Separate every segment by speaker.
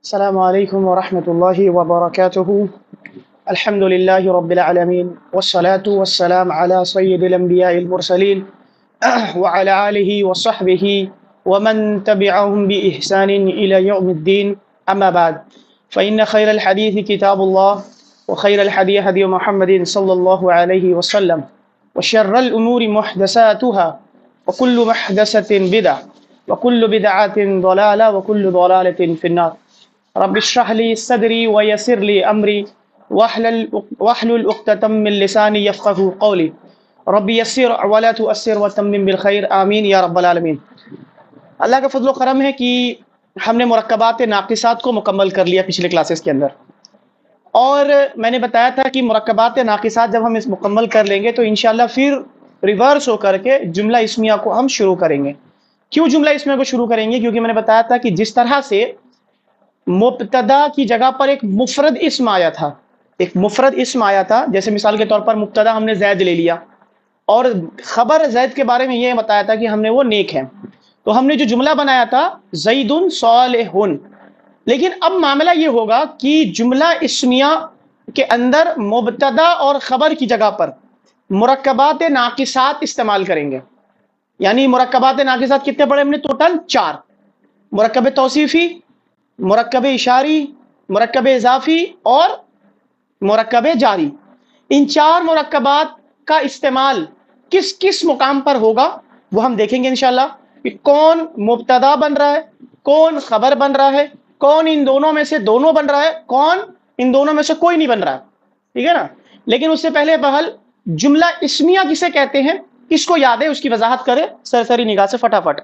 Speaker 1: السلام عليكم ورحمة الله وبركاته. الحمد لله رب العالمين والصلاة والسلام على سيد الأنبياء المرسلين وعلى آله وصحبه ومن تبعهم بإحسان إلى يوم الدين. أما بعد فإن خير الحديث كتاب الله وخير الحديث هدي محمد صلى الله عليه وسلم وشر الأمور محدثاتها وكل محدثة بدعة وكل بدعة ضلالة وكل ضلالة في النار. رب اشرح لي صدري ويسر لي امري واحلل عقدة من لساني يفقهوا قولي. رب يسر ولا تؤثر وتمم بالخير آمین یا رب العالمین. اللہ کا فضل و کرم ہے کہ ہم نے مرکبات ناقصات کو مکمل کر لیا پچھلے کلاسز کے اندر، اور میں نے بتایا تھا کہ مرکبات ناقصات جب ہم اس مکمل کر لیں گے تو انشاءاللہ پھر ریورس ہو کر کے جملہ اسمیہ کو ہم شروع کریں گے. کیوں جملہ اسمیہ کو شروع کریں گے؟ کیونکہ میں نے بتایا تھا کہ جس طرح سے مبتدا کی جگہ پر ایک مفرد اسم آیا تھا، جیسے مثال کے طور پر مبتدا ہم نے زید لے لیا، اور خبر زید کے بارے میں یہ بتایا تھا کہ ہم نے وہ نیک ہے، تو ہم نے جو جملہ بنایا تھا زید صالح. لیکن اب معاملہ یہ ہوگا کہ جملہ اسمیہ کے اندر مبتدا اور خبر کی جگہ پر مرکبات ناقصات استعمال کریں گے. یعنی مرکبات ناقصات کتنے پڑھے ہم نے؟ ٹوٹل 4: مرکب توصیفی، مرکب اشاری، مرکب اضافی اور مرکب جاری. ان 4 مرکبات کا استعمال کس کس مقام پر ہوگا وہ ہم دیکھیں گے انشاءاللہ، کہ کون مبتدا بن رہا ہے، کون خبر بن رہا ہے، کون ان دونوں میں سے دونوں بن رہا ہے، کون ان دونوں میں سے کوئی نہیں بن رہا ہے. ٹھیک ہے نا؟ لیکن اس سے پہلے بہل جملہ اسمیہ کسے کہتے ہیں، کس کو یاد ہے اس کی وضاحت کرے سرسری نگاہ سے فٹافٹ.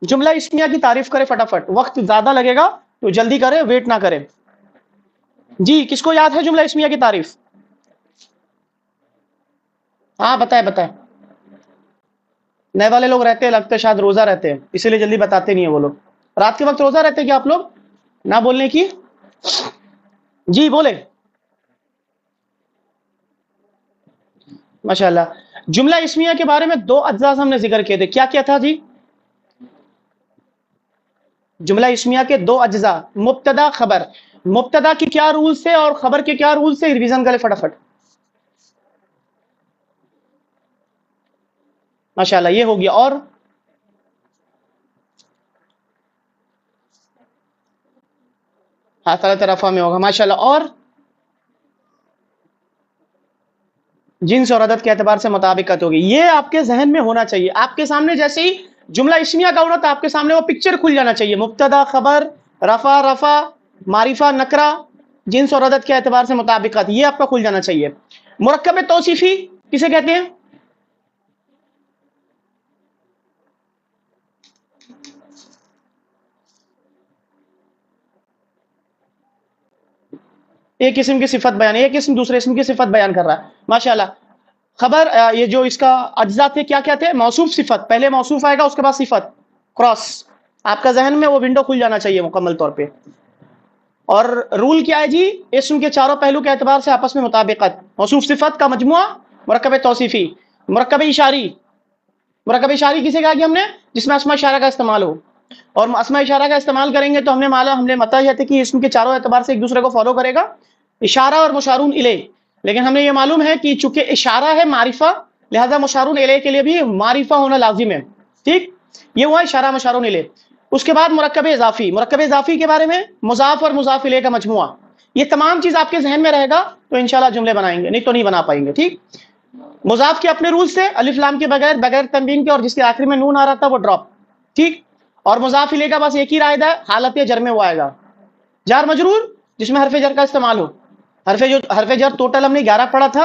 Speaker 1: جملہ اسمیہ کی تعریف کرے فٹافٹ، وقت زیادہ لگے گا تو جلدی کرے، ویٹ نہ کرے. جی کس کو یاد ہے جملہ اسمیہ کی تعریف؟ ہاں بتائے. نئے والے لوگ رہتے ہیں، لگتے شاید روزہ رہتے ہیں، اسی لیے جلدی بتاتے نہیں ہیں وہ لوگ. رات کے وقت روزہ رہتے ہیں کیا آپ لوگ؟ نہ بولنے کی. جی بولے. ماشاءاللہ. جملہ اسمیہ کے بارے میں 2 اجزاء ہم نے ذکر کیے تھے. کیا کیا تھا جی؟ جملہ اسمیہ کے 2 اجزاء: مبتدا، خبر. مبتدا کی کیا رولز ہے اور خبر کے کیا رولز ہے؟ ریویژن کرے فٹافٹ. ماشاءاللہ یہ ہو گیا. اور حالت رفع میں ہوگا. ماشاءاللہ. اور جنس اور عدد کے اعتبار سے مطابقت ہوگی. یہ آپ کے ذہن میں ہونا چاہیے. آپ کے سامنے جیسے ہی جملہ اسمیہ کا ہونا تو آپ کے سامنے وہ پکچر کھل جانا چاہیے: مبتدا، خبر، رفع، معرفہ، نکرہ، جنس اور عدد کے اعتبار سے مطابقت، یہ آپ کا کھل جانا چاہیے. مرکب توصیفی کسے کہتے ہیں؟ ایک اسم کی صفت بیان، ایک اسم دوسرے اسم کی صفت بیان کر رہا ہے. ماشاءاللہ. خبر، یہ جو اس کا اجزاء تھے کیا کیا تھے؟ موصوف، صفت. پہلے موصوف آئے گا، اس کے بعد صفت، کراس. آپ کا ذہن میں وہ ونڈو کھل جانا چاہیے مکمل طور پہ. اور رول کیا ہے جی؟ اسم کے چاروں پہلو کے اعتبار سے آپس میں مطابقت. موصوف صفت کا مجموعہ مرکب توصیفی. مرکب اشاری. مرکب اشاری کسے کہا کہ ہم نے؟ جس میں اسماء اشارہ کا استعمال ہو. اور اسماء اشارہ کا استعمال کریں گے تو ہم نے متعین ہے کہ اسم کے چاروں اعتبار سے ایک دوسرے کو فالو کرے گا، اشارہ اور مشارون الیہ. لیکن ہمیں یہ معلوم ہے کہ چونکہ اشارہ ہے معرفہ، لہذا مشارون الیہ کے لیے بھی معرفہ ہونا لازم ہے. ٹھیک، یہ ہوا اشارہ مشارون الیہ. اس کے بعد مرکب اضافی. مرکب اضافی کے بارے میں مضاف اور مضاف الیہ کا مجموعہ. یہ تمام چیز آپ کے ذہن میں رہے گا تو انشاءاللہ جملے بنائیں گے، نہیں تو نہیں بنا پائیں گے. ٹھیک. مضاف کے اپنے رول سے، الف لام کے بغیر تنوین کے، اور جس کے آخر میں نون آ رہا تھا وہ ڈراپ. ٹھیک. اور مضاف الیہ کا بس ایک ہی رائد ہے، حالت جر میں وہ آئے گا. جار مجرور جس میں حرف جر کا استعمال ہو. حرف جر ٹوٹل ہم نے 11 پڑھا تھا،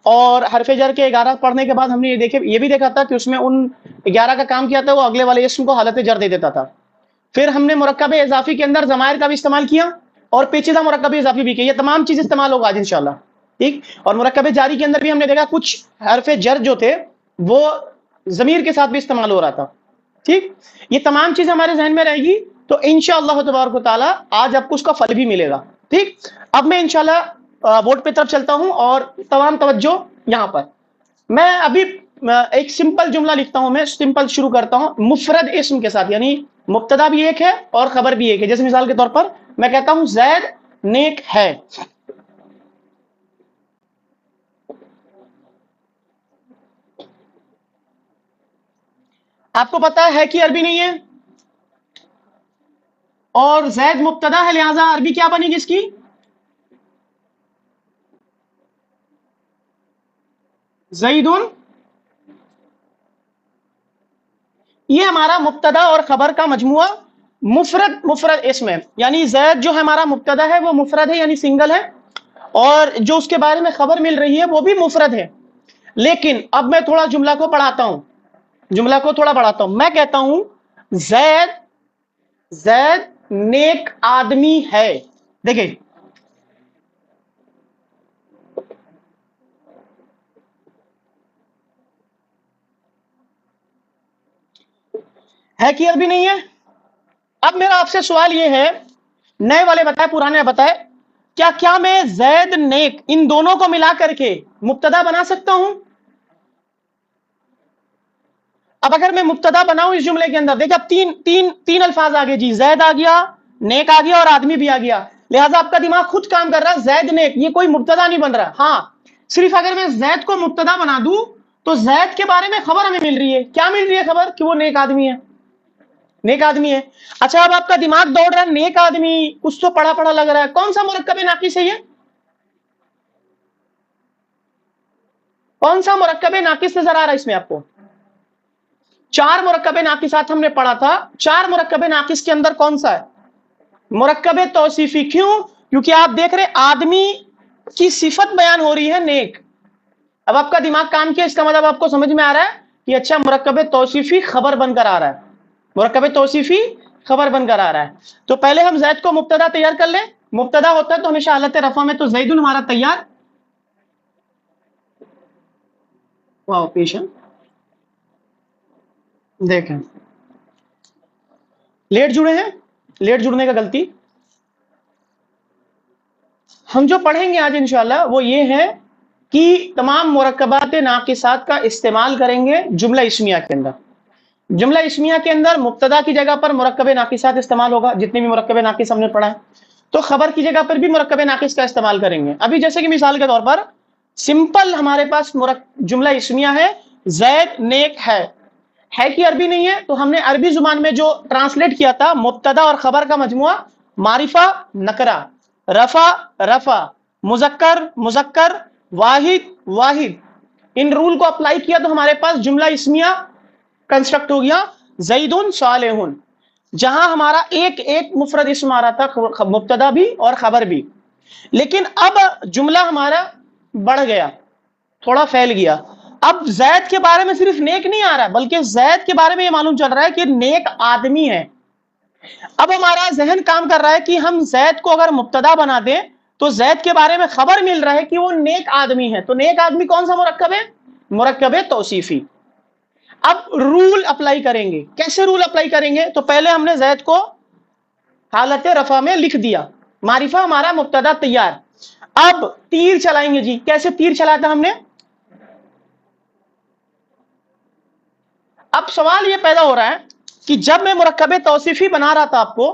Speaker 1: اور حرف جر کے 11 پڑھنے کے بعد ہم نے یہ بھی دیکھا تھا کہ اس میں ان 11 کا کام کیا تھا، وہ اگلے والے اسم کو حالت جر دے دیتا تھا. پھر ہم نے مرکب اضافی کے اندر ضمائر کا بھی استعمال کیا اور پیچیدہ مرکب اضافی بھی کیا. یہ تمام چیز استعمال ہوگا آج انشاءاللہ. ٹھیک. اور مرکب جاری کے اندر بھی ہم نے دیکھا کچھ حرف جر جو تھے وہ ضمیر کے ساتھ بھی استعمال ہو رہا تھا. ٹھیک. یہ تمام چیز ہمارے ذہن میں رہے گی تو انشاءاللہ تبارک و تعالی آج آپ کو اس کا پھل بھی ملے گا. ٹھیک. اب میں انشاءاللہ بورڈ پہ طرف چلتا ہوں اور تمام توجہ یہاں پر. میں ابھی ایک سمپل جملہ لکھتا ہوں، میں سمپل شروع کرتا ہوں مفرد اسم کے ساتھ، یعنی مبتدا بھی ایک ہے اور خبر بھی ایک ہے. جیسے مثال کے طور پر میں کہتا ہوں زید نیک ہے. آپ کو پتا ہے کہ عربی نہیں ہے اور زید مبتدا ہے, لہذا عربی کیا بنے گی اس کی؟ زیدن. یہ ہمارا مبتدا اور خبر کا مجموعہ مفرد اسم ہے, یعنی زید جو ہے ہمارا مبتدا ہے وہ مفرد ہے یعنی سنگل ہے, اور جو اس کے بارے میں خبر مل رہی ہے وہ بھی مفرد ہے. لیکن اب میں تھوڑا جملہ کو پڑھاتا ہوں, میں کہتا ہوں زید نیک آدمی ہے. دیکھیں ہے کہ عربی نہیں ہے. اب میرا آپ سے سوال یہ ہے, نئے والے بتائے پرانے بتائے, کیا میں زید نیک ان دونوں کو ملا کر کے مبتدا بنا سکتا ہوں؟ اب اگر میں مبتدا بناؤں اس جملے کے اندر, دیکھیں اب تین الفاظ آگے جی, زید آ گیا, نیک آ گیا اور آدمی بھی آ گیا, لہٰذا آپ کا دماغ خود کام کر رہا ہے زید نیک, یہ کوئی مبتدا نہیں بن رہا. ہاں صرف اگر میں زید کو مبتدا بنا دوں تو زید کے بارے میں خبر ہمیں مل رہی ہے. کیا مل رہی ہے خبر؟ کہ وہ نیک آدمی ہے, نیک آدمی ہے. اچھا اب آپ کا دماغ دوڑ رہا ہے نیک آدمی, کچھ تو پڑھا پڑھا لگ رہا ہے, کون سا مرکب ناقص ہے یہ؟ کون سا مرکب ناقص نظر آ رہا ہے اس میں آپ کو؟ 4 مرکب ناقصات ہم نے پڑھا تھا. 4 مرکب ناقص کے اندر کون سا ہے؟ مرکب توصیفی. کیوں؟ کیونکہ آپ دیکھ رہے آدمی کی صفت بیان ہو رہی ہے نیک. اب آپ کا دماغ کام کیا, اس کا مطلب آپ کو سمجھ میں آ رہا ہے کہ اچھا مرکب توصیفی خبر بن کر آ رہا ہے, مرکب توصیفی خبر بن کر آ رہا ہے. تو پہلے ہم زید کو مبتدا تیار کر لیں. مبتدا ہوتا ہے تو ہمیشہ حالت رفع میں, تو زید ہمارا تیار. واو پیشن دیکھیں لیٹ جڑے ہیں, لیٹ جڑنے کا غلطی. ہم جو پڑھیں گے آج انشاءاللہ وہ یہ ہے کہ تمام مرکبات ناقصات کا استعمال کریں گے جملہ اسمیہ کے اندر. جملہ اسمیہ کے اندر مبتدا کی جگہ پر مرکب ناقصات استعمال ہوگا, جتنے بھی مرکب ناقص ہم نے پڑھا ہے. تو خبر کی جگہ پر بھی مرکب ناقص کا استعمال کریں گے. ابھی جیسے کہ مثال کے طور پر سمپل ہمارے پاس جملہ اسمیہ ہے زید نیک ہے کہ عربی نہیں ہے, تو ہم نے عربی زبان میں جو ٹرانسلیٹ کیا تھا مبتدا اور خبر کا مجموعہ, معرفہ نکرہ, رفع مذکر واحد, ان رول کو اپلائی کیا تو ہمارے پاس جملہ اسمیہ کنسٹرکٹ ہو گیا زیدن صالح, جہاں ہمارا ایک مفرد اسم آ رہا تھا, مبتدا بھی اور خبر بھی. لیکن اب جملہ ہمارا بڑھ گیا, تھوڑا پھیل گیا. اب زید کے بارے میں صرف نیک نہیں آ رہا بلکہ زید کے بارے میں یہ معلوم چل رہا ہے کہ نیک آدمی ہے. اب ہمارا ذہن کام کر رہا ہے کہ ہم زید کو اگر مبتدا بنا دیں تو زید کے بارے میں خبر مل رہا ہے کہ وہ نیک آدمی ہے. تو نیک آدمی کون سا مرکب ہے؟ مرکب توصیفی. اب رول اپلائی کریں گے. کیسے رول اپلائی کریں گے؟ تو پہلے ہم نے زید کو حالت رفع میں لکھ دیا, معرفہ ہمارا مبتدا تیار. اب تیر چلائیں گے جی. کیسے تیر چلایا تھا ہم نے؟ اب سوال یہ پیدا ہو رہا ہے کہ جب میں مرکب توصیفی بنا رہا تھا آپ کو,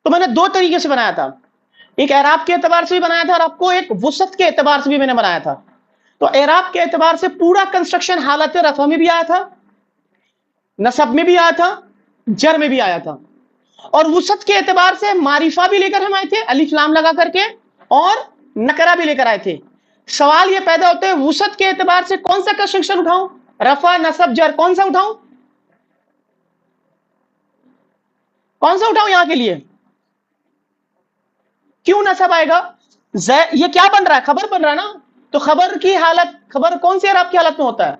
Speaker 1: تو میں نے 2 طریقے سے بنایا تھا. ایک اعراب کے اعتبار سے بھی بنایا تھا اور آپ کو ایک وسعت کے اعتبار سے بھی میں نے بنایا تھا. تو اعراب کے اعتبار سے پورا کنسٹرکشن حالت رفع میں بھی آیا تھا, نصب میں بھی آیا تھا, جر میں بھی آیا تھا. اور وسعت کے اعتبار سے معرفہ بھی لے کر ہم آئے تھے الف لام لگا کر کے, اور نکرہ بھی لے کر آئے تھے. سوال یہ پیدا ہوتے ہیں وسعت کے اعتبار سے کون سا کنسٹرکشن اٹھاؤں؟ رفع نصب جر کون سا اٹھاؤں؟ کون سا اٹھاؤں یہاں کے لیے؟ کیوں نصب آئے گا؟ یہ کیا بن رہا ہے؟ خبر بن رہا ہے نا. تو خبر کی حالت, خبر کون سی اعراب کی حالت میں ہوتا ہے؟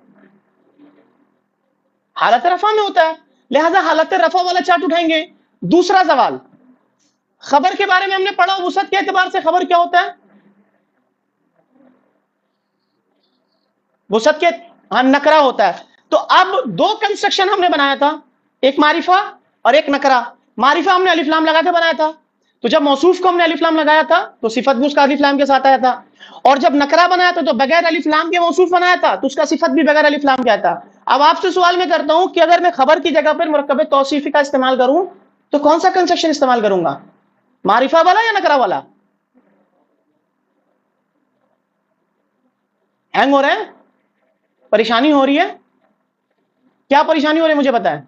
Speaker 1: حالت رفع میں ہوتا ہے, لہذا حالت رفع والا چارٹ اٹھائیں گے. دوسرا سوال, خبر کے بارے میں ہم نے پڑھا وسعت کے اعتبار سے خبر کیا ہوتا ہے؟ وسعت کے نکرہ ہوتا ہے. تو اب 2 کنسٹرکشن ہم نے بنایا تھا, ایک معرفہ اور ایک نکرہ. معرفہ ہم نے الف لام لگا کے بنایا تھا, تو جب موصوف کو ہم نے الف لام لگایا تھا تو صفت بھی اس کا الف لام کے ساتھ آیا تھا, اور جب نکرہ بنایا تھا تو بغیر الف لام کے موصوف بنایا تھا تو اس کا صفت بھی بغیر الف لام کے آیا تھا. اب آپ سے سوال میں کرتا ہوں کہ اگر میں خبر کی جگہ پر مرکب توصیفی کا استعمال کروں تو کون سا کنسٹرکشن استعمال کروں گا؟ معرفہ والا یا نکرہ والا؟ ہینگ ہو رہا ہے؟ پریشانی ہو رہی ہے؟ کیا پریشانی ہو رہی ہے مجھے بتائیں.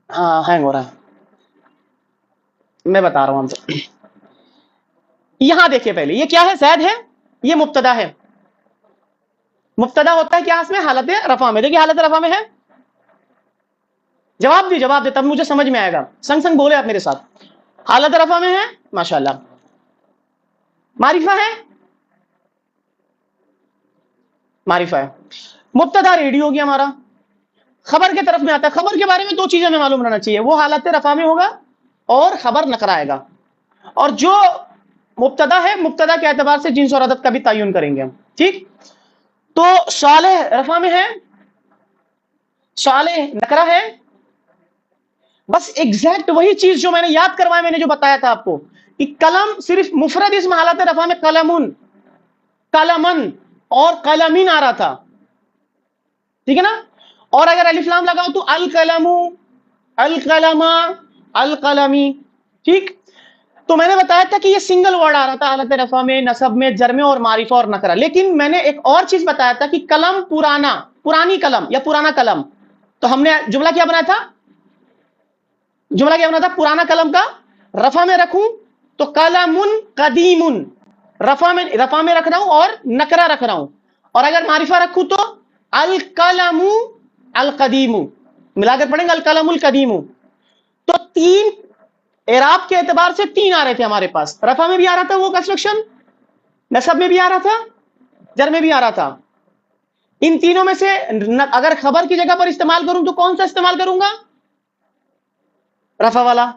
Speaker 1: ہاں ہینگ ہو رہا ہے، میں بتا رہا ہوں. ہم یہاں دیکھیں پہلے یہ کیا ہے؟ زید ہے، یہ مبتدا ہے. مبتدا ہوتا ہے کیا اس میں؟ حالت رفع میں. دیکھیے حالت رفع میں ہے. جواب دے تب مجھے سمجھ میں آئے گا. سنگ سنگ بولے آپ میرے ساتھ. حالت رفع میں ہے، ماشاءاللہ. معرفہ ہے، معرفہ ہے. مبتدا ریڈی ہو گیا ہمارا. خبر کے طرف میں آتا ہے. خبر کے بارے میں دو چیزیں ہمیں معلوم رہنا چاہیے، وہ حالت رفع میں ہوگا اور خبر نکرہ آئے گا. اور جو مبتدا ہے، مبتدا کے اعتبار سے جنس اور عدد کا بھی تعین کریں گے ہم. ٹھیک؟ تو صالح رفع میں ہے، صالح نکرہ ہے. بس ایگزیکٹ وہی چیز جو میں نے یاد کروایا، میں نے جو بتایا تھا آپ کو کہ قلم صرف مفرد اسم حالت رفع میں قلمن، قلمن اور قلمین آ رہا تھا. ٹھیک ہے نا؟ اور اگر الف لام لگاؤ تو القلم، القلم، القلمی. ٹھیک؟ تو میں نے بتایا تھا کہ یہ سنگل ورڈ آ رہا تھا حالت رفع میں، نصب میں، جر میں اور معرفہ اور نکرہ. لیکن میں نے ایک اور چیز بتایا تھا کہ قلم پرانا، پرانی قلم یا پرانا قلم. تو ہم نے جملہ کیا بنایا تھا؟ جملہ کیا بنا تھا؟ پرانا قلم کا رفع میں رکھوں تو قلم قدیم، رفع میں رکھ رہا ہوں اور نکرہ رکھ رہا ہوں. اور اگر معرفہ رکھوں تو القلم القدیم، ملا کر پڑھیں گے القلم القدیم. تو تین اعراب کے اعتبار سے تین آ رہے تھے ہمارے پاس. رفع میں بھی آ رہا تھا وہ کنسٹرکشن، نصب میں بھی آ رہا تھا، جر میں بھی آ رہا تھا. ان تینوں میں سے اگر خبر کی جگہ پر استعمال کروں تو کون سا استعمال کروں گا؟ رفع والا.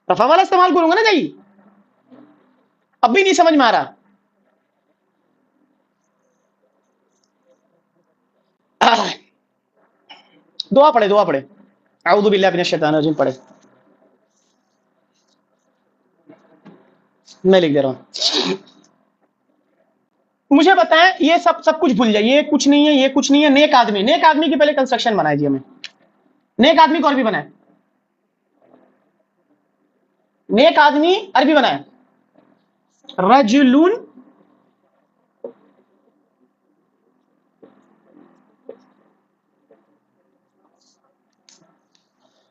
Speaker 1: رفع والا استعمال کروں گا نا جی. اب بھی نہیں سمجھ میں آ رہا؟ دعا پڑھے، دعا پڑھے. اعوذ باللہ من الشیطان الرجیم پڑھے. میں لکھ دے رہا ہوں. مجھے بتائیں یہ سب کچھ بھول جائے، یہ کچھ نہیں ہے، یہ کچھ نہیں ہے. نیک آدمی، نیک آدمی کی پہلے کنسٹرکشن بنائے جی ہمیں. نیک آدمی کو عربی بنائے. نیک آدمی عربی بنائے. رجلون،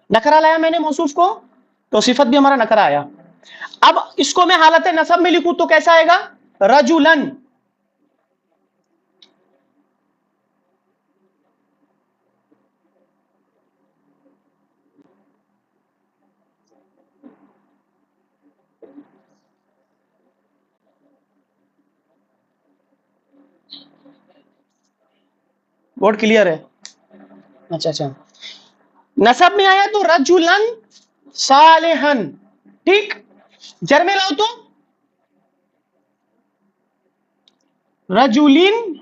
Speaker 1: نکرہ لایا میں نے موصوف کو تو صفت بھی ہمارا نکرہ آیا. اب اس کو میں حالت نصب میں لکھوں تو کیسا آئے گا؟ رجلن. بورڈ کلیئر ہے؟ اچھا. نصب میں آیا تو رجلن صالحن. ٹھیک؟ جر میں لاؤ تو رجلین.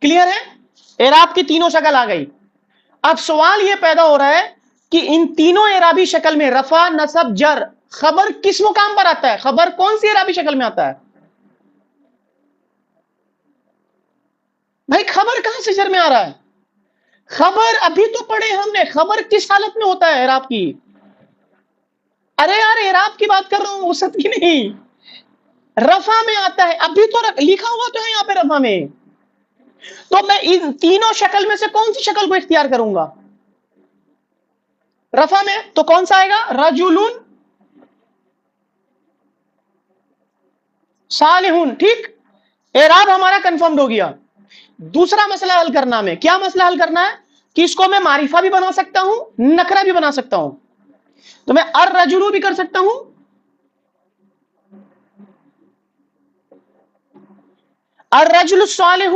Speaker 1: کلیئر ہے؟ اعراب کی تینوں شکل آ گئی. اب سوال یہ پیدا ہو رہا ہے کہ ان تینوں اعرابی شکل میں رفع، نصب، جر، خبر کس مقام پر آتا ہے؟ خبر کون سی اعرابی شکل میں آتا ہے بھائی؟ خبر کہاں سے جر میں آ رہا ہے؟ خبر ابھی تو پڑھے ہم نے، خبر کس حالت میں ہوتا ہے اعراب کی؟ ارے یار اعراب کی بات کر رہا ہوں، وسط کی نہیں. رفع میں آتا ہے، ابھی تو لکھا ہوا تو ہے یہاں پہ رفع میں. تو میں ان تینوں شکل میں سے کون سی شکل کو اختیار کروں گا؟ رفع میں تو کون سا آئے گا؟ رجلن صالحون. ٹھیک؟ اعراب ہمارا کنفرمڈ ہو گیا. دوسرا مسئلہ حل کرنا میں، کیا مسئلہ حل کرنا ہے کہ اس کو میں معرفہ بھی بنا سکتا ہوں، نکرہ بھی بنا سکتا ہوں. تو میں الرجل بھی کر سکتا ہوں، الرجل الصالح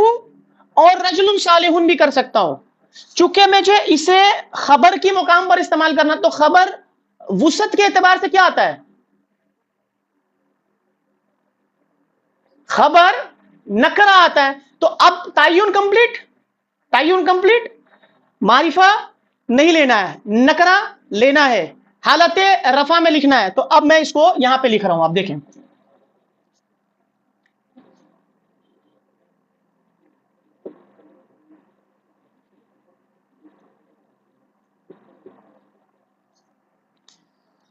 Speaker 1: اور رجل صالح بھی کر سکتا ہوں. چونکہ مجھے اسے خبر کی مقام پر استعمال کرنا تو خبر وسعت کے اعتبار سے کیا آتا ہے؟ خبر نکرہ آتا ہے. تو اب تعین کمپلیٹ، تعین کمپلیٹ. معرفہ نہیں لینا ہے، نکرہ لینا ہے، حالت رفع میں لکھنا ہے. تو اب میں اس کو یہاں پہ لکھ رہا ہوں، آپ دیکھیں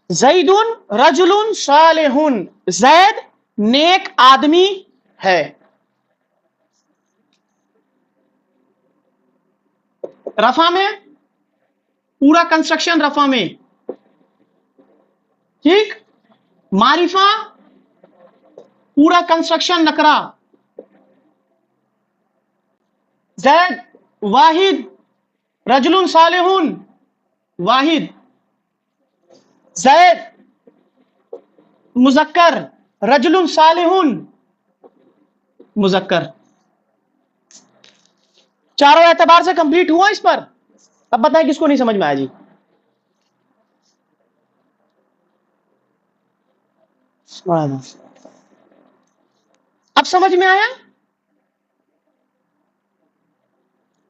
Speaker 1: زیدن رجل صالح، زید نیک آدمی ہے. رفع میں پورا کنسٹرکشن رفع میں، ٹھیک. معرفہ پورا کنسٹرکشن نکرا. زید واحد، رجل صالح واحد. زید مذکر، رجل صالح مذکر. چاروں اعتبار سے کمپلیٹ ہوا اس پر. اب بتائیں کس کو نہیں سمجھ میں آیا جی؟ اب سمجھ میں آیا؟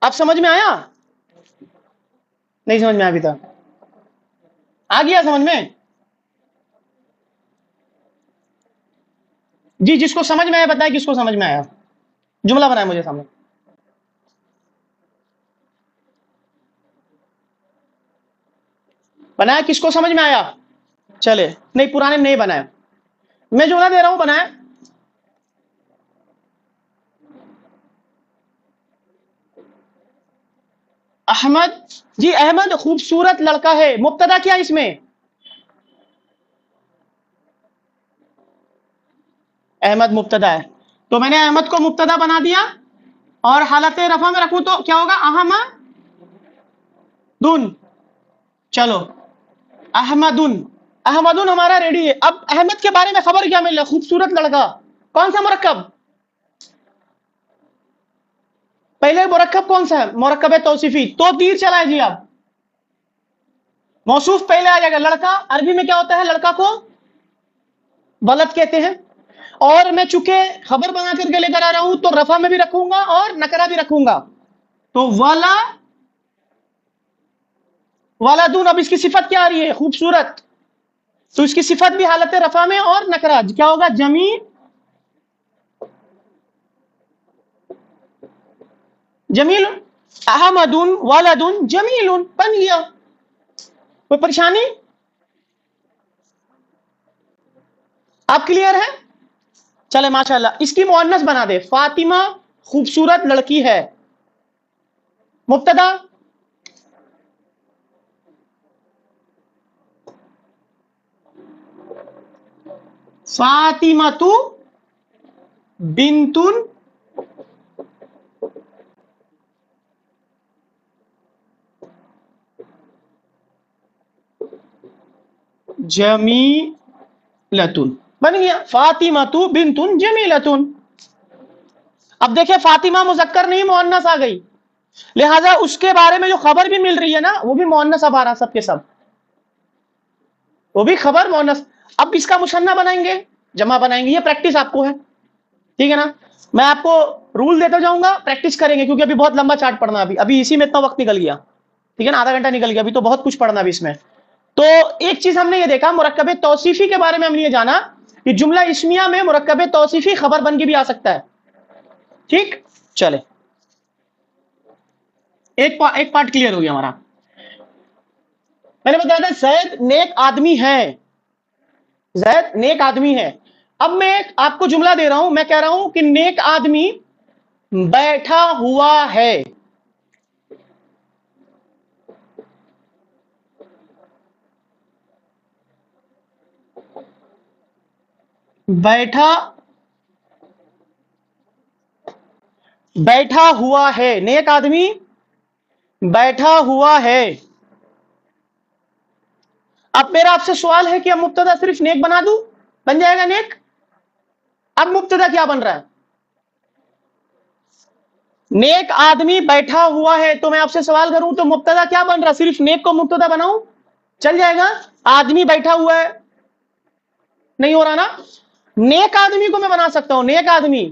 Speaker 1: اب سمجھ میں آیا؟ نہیں سمجھ میں آیا ابھی تک؟ آ گیا سمجھ میں؟ جی جس کو سمجھ میں آیا بتائیں کس کو سمجھ میں آیا. جملہ بنائے مجھے سامنے. بنایا کس کو سمجھ میں آیا؟ چلے نہیں پرانے نہیں بنایا. میں جملہ دے رہا ہوں بنایا. احمد، جی احمد خوبصورت لڑکا ہے. مبتدا کیا اس میں؟ احمد مبتدا ہے تو میں نے احمد کو مبتدا بنا دیا اور حالت رفع میں رکھوں تو کیا ہوگا؟ احمدن. چلو احمدن، احمدن ہمارا ریڈی ہے. اب احمد کے بارے میں خبر کیا مل رہا ہے؟ خوبصورت لڑکا. کون سا مرکب؟ پہلے مرکب کون سا ہے؟ مرکب توصیفی. تو تیر چلائے جی. اب موصوف پہلے آ جائے گا. لڑکا عربی میں کیا ہوتا ہے؟ لڑکا کو ولد کہتے ہیں. اور میں چونکہ خبر بنا کر کے لے کر آ رہا ہوں تو رفع میں بھی رکھوں گا اور نکرہ بھی رکھوں گا. تو ولدون. اب اس کی صفت کیا آ رہی ہے؟ خوبصورت. تو اس کی صفت بھی حالت رفع میں اور نکرہ کیا ہوگا؟ جمیل. احمد ولد جمیل بن گیا. کوئی پریشانی؟ آپ کلیئر ہے؟ چلے ماشاءاللہ. اس کی مؤنث بنا دے. فاطمہ خوبصورت لڑکی ہے. مبتدا فاطمہ بنت جمیلتن بن گیا. فاطمہ بنت جمیلتن. اب دیکھیں فاطمہ مذکر نہیں مؤنث آ گئی، لہذا اس کے بارے میں جو خبر بھی مل رہی ہے نا وہ بھی مؤنث اب آ رہا سب کے سب، وہ بھی خبر مؤنث. اب اس کا مثنیٰ بنائیں گے، جمع بنائیں گے. یہ پریکٹس آپ کو ہے، ٹھیک ہے نا. میں آپ کو رول دیتا جاؤں گا، پریکٹس کریں گے کیونکہ ابھی بہت لمبا چارٹ پڑھنا. ابھی اسی میں اتنا وقت نکل گیا، ٹھیک ہے نا. آدھا گھنٹہ نکل گیا. ابھی تو بہت کچھ پڑھنا ابھی اس میں. تو ایک چیز ہم نے یہ دیکھا مرکب توصیفی کے بارے میں، ہم نے یہ جانا کہ جملہ اسمیہ میں مرکب توصیفی خبر بن کے بھی آ سکتا ہے. ٹھیک چلے ایک پارٹ کلیئر ہو گیا ہمارا. میں نے بتایا تھا زید نیک آدمی ہے. زید نیک آدمی ہے. اب میں آپ کو جملہ دے رہا ہوں، میں کہہ رہا ہوں کہ نیک آدمی بیٹھا ہوا ہے. بیٹھا ہوا ہے. نیک آدمی بیٹھا ہوا ہے. اب میرا آپ سے سوال ہے کہ اب مبتدا صرف نیک بنا دوں، بن جائے گا نیک. اب مبتدا کیا بن رہا ہے؟ نیک آدمی بیٹھا ہوا ہے. تو میں آپ سے سوال کروں تو مبتدا کیا بن رہا ہے؟ صرف نیک کو مبتدا بناؤں چل جائے گا؟ آدمی بیٹھا ہوا ہے نہیں ہو رہا نا. نیک آدمی کو میں بنا سکتا ہوں. نیک آدمی،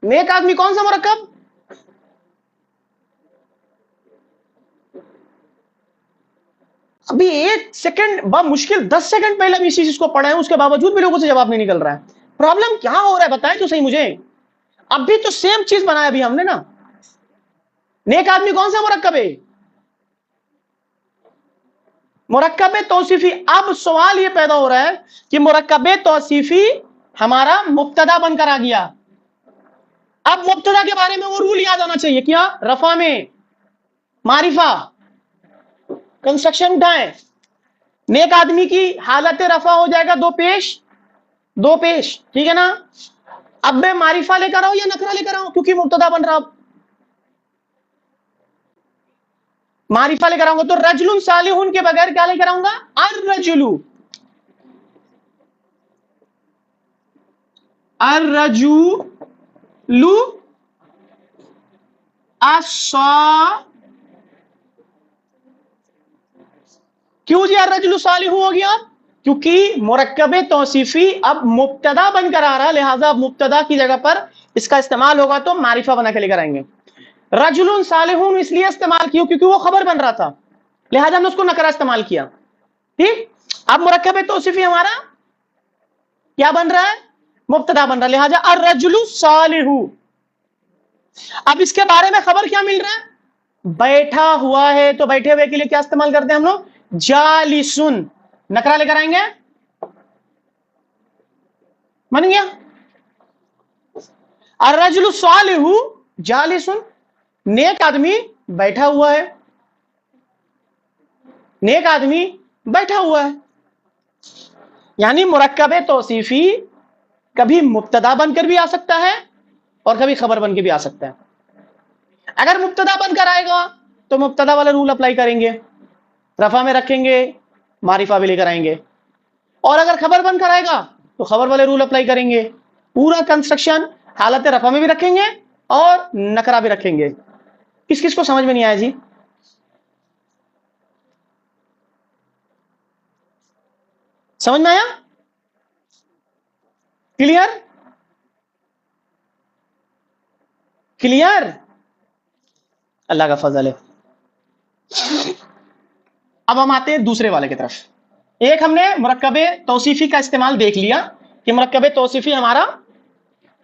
Speaker 1: نیک آدمی کون سا مرکب؟ ابھی ایک سیکنڈ مشکل 10 سیکنڈ پہلے بھی اسی چیز کو پڑھا ہے، اس کے باوجود بھی لوگوں سے جواب نہیں نکل رہا ہے. پرابلم کیا ہو رہا ہے بتائیں تو صحیح مجھے. اب بھی تو سیم چیز بنایا ابھی ہم نے نا. نیک آدمی کون سا مرکب ہے؟ مرکب توصیفی. اب سوال یہ پیدا ہو رہا ہے کہ مرکب توصیفی ہمارا مبتدا بن کر آ گیا. اب مبتدا کے بارے میں وہ رول یاد آنا چاہیے. کیا؟ رفع میں معرفہ کنسٹرکشن اٹھائیں. نیک آدمی کی حالت رفع ہو جائے گا دو پیش. ٹھیک ہے نا؟ اب میں معرفہ لے کر آؤں یا نکرہ لے کر آؤں؟ کیونکہ مبتدا بن رہا. معرفہ لے کر آؤں گا تو رجل صالح کے بغیر کیا لے کر آؤں گا؟ الرجل کیوں جی الرجل صالح ہو گیا؟ کیونکہ مرکب توصیفی اب مبتدا بن کر آ رہا، لہذا مبتدا کی جگہ پر اس کا استعمال ہوگا تو معرفہ بنا کے لے کر آئیں گے. رجل صالح اس لیے استعمال کیا کیونکہ وہ خبر بن رہا تھا، لہذا ہم نے اس کو نکرہ استعمال کیا. ٹھیک. اب مرکب توصیفی ہمارا کیا بن رہا ہے؟ مبتدا بن رہا، لہذا الرجل صالح. اب اس کے بارے میں خبر کیا مل رہا ہے؟ بیٹھا ہوا ہے. تو بیٹھے ہوئے کے لیے کیا استعمال کرتے ہیں ہم لوگ؟ جالسن. نکرہ لے کر آئیں گے، بن گیا. الرجل صالح جالسن، نیک آدمی بیٹھا ہوا ہے. نیک آدمی بیٹھا ہوا ہے. یعنی مرکب توصیفی کبھی مبتدا بن کر بھی آ سکتا ہے اور کبھی خبر بن کے بھی آ سکتا ہے. اگر مبتدا بن کر آئے گا تو مبتدا والا رول اپلائی کریں گے، رفع میں رکھیں گے، معرفہ بھی لے کر آئیں گے. اور اگر خبر بن کر آئے گا تو خبر والے رول اپلائی کریں گے. پورا کنسٹرکشن حالت رفع میں بھی رکھیں گے اور نکرہ بھی رکھیں گے. کس کو سمجھ میں نہیں آیا جی؟ سمجھ میں آیا؟ کلیئر. اللہ کا فضل ہے. اب ہم آتے ہیں دوسرے والے کی طرف. ایک ہم نے مرکب توصیفی کا استعمال دیکھ لیا کہ مرکب توصیفی ہمارا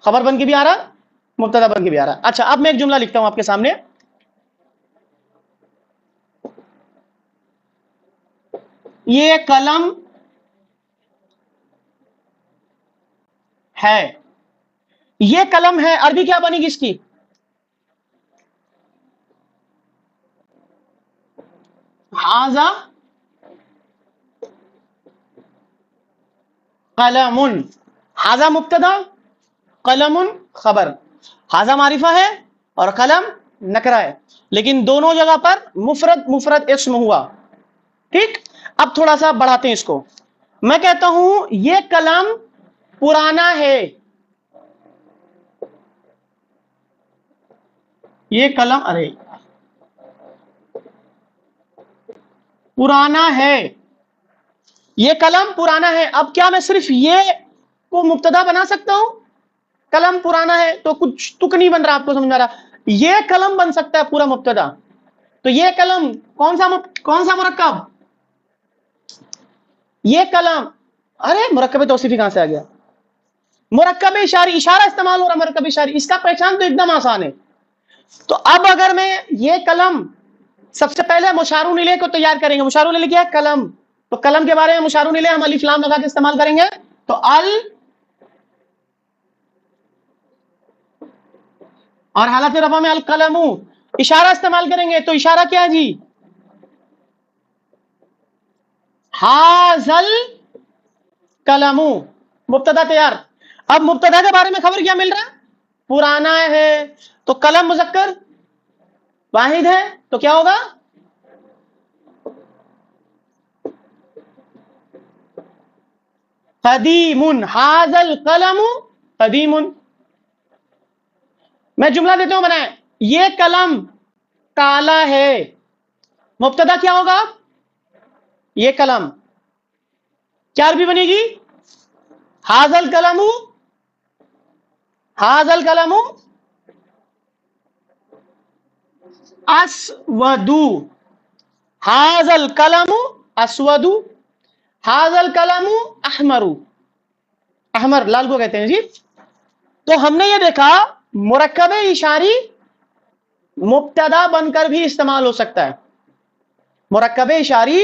Speaker 1: خبر بن کے بھی آ رہا، مبتدا بن کے بھی آ رہا. اچھا اب میں ایک جملہ لکھتا ہوں آپ کے سامنے. یہ قلم ہے. یہ قلم ہے، عربی کیا بنے گی اس کی؟ ھذا قلم. ھذا مبتدا، قلم خبر. ھذا معرفہ ہے اور قلم نکرہ ہے، لیکن دونوں جگہ پر مفرد اسم ہوا. ٹھیک. اب تھوڑا سا بڑھاتے ہیں اس کو. میں کہتا ہوں یہ قلم پرانا ہے. یہ قلم پرانا ہے. یہ قلم پرانا ہے. اب کیا میں صرف یہ کو مبتدا بنا سکتا ہوں؟ قلم پرانا ہے تو کچھ تک نہیں بن رہا، آپ کو سمجھ آ رہا. یہ قلم بن سکتا ہے پورا مبتدا. تو یہ قلم کون سا مرکب؟ یہ قلم. مرکب توصیفی کہاں سے آ گیا؟ مرکب اشاری، اشارہ استعمال ہو رہا مرکب اشاری. اس کا پہچان تو ایک دم آسان ہے. تو اب اگر میں یہ قلم، سب سے پہلے مشارون الیہ کو تیار کریں گے. مشارون الیہ کیا ہے؟ قلم. تو قلم کے بارے میں مشارون الیہ ہم الف لام لگا کے استعمال کریں گے. تو اور حالت رفع میں القلم. اشارہ استعمال کریں گے تو اشارہ کیا ہے جی؟ ھذا القلم. مبتدا تیار. اب مبتدا کے بارے میں خبر کیا مل رہا ہے؟ پرانا ہے. تو قلم مذکر واحد ہے تو کیا ہوگا؟ قدیم. ھذا القلم قدیم. میں جملہ دیتا ہوں بنائیں. یہ قلم کالا ہے. مبتدا کیا ہوگا؟ یہ قلم. کیا عربی بنے گی؟ ھذا القلم. ھذا القلم اسود. ھذا القلم اسود. ھذا القلم احمر. احمر لال کو کہتے ہیں جی. تو ہم نے یہ دیکھا مرکب اشاری مبتدا بن کر بھی استعمال ہو سکتا ہے. مرکب اشاری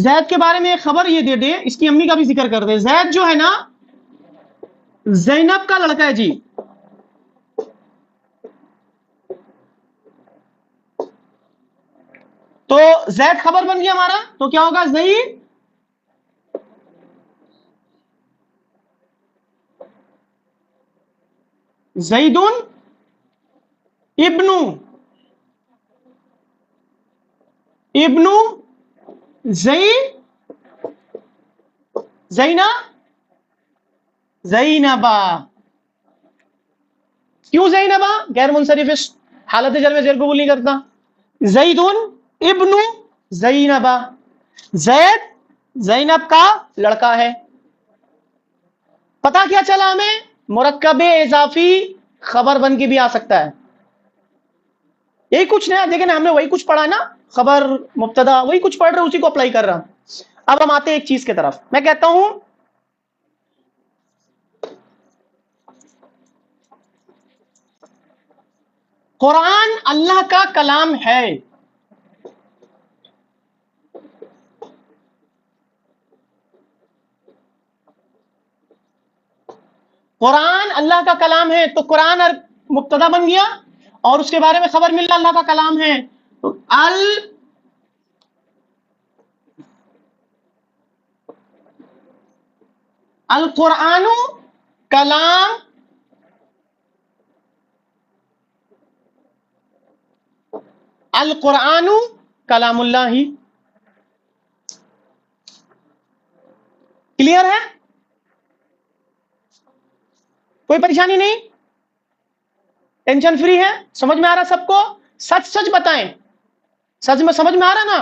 Speaker 1: زید کے بارے میں ایک خبر یہ دے دے، اس کی امی کا بھی ذکر کر دے. زید جو ہے نا زینب کا لڑکا ہے جی. تو زید خبر بن گیا ہمارا، تو کیا ہوگا؟ زیدن ابن زینبا. کیوں زینبا؟ غیر منصرف حالت جر میں زیر قبول نہیں کرتا. زیدن ابن زینبا، زید زینب کا لڑکا ہے. پتا کیا چلا ہمیں؟ مرکب اضافی خبر بن کے بھی آ سکتا ہے. یہی کچھ نیا دیکھیں نا، ہم نے وہی کچھ پڑھا نا، خبر مبتدا وہی کچھ پڑھ رہے، اسی کو اپلائی کر رہا. اب ہم آتے ہیں ایک چیز کی طرف. میں کہتا ہوں قرآن اللہ کا کلام ہے. قرآن اللہ کا کلام ہے، تو قرآن مبتدا بن گیا اور اس کے بارے میں خبر ملنا اللہ کا کلام ہے. القرآن کلام القرآن کلام اللہ. کلیئر ہے؟ کوئی پریشانی نہیں؟ ٹینشن فری ہے؟ سمجھ میں آ رہا سب کو؟ سچ سچ بتائیں، سچ میں سمجھ میں آ رہا نا؟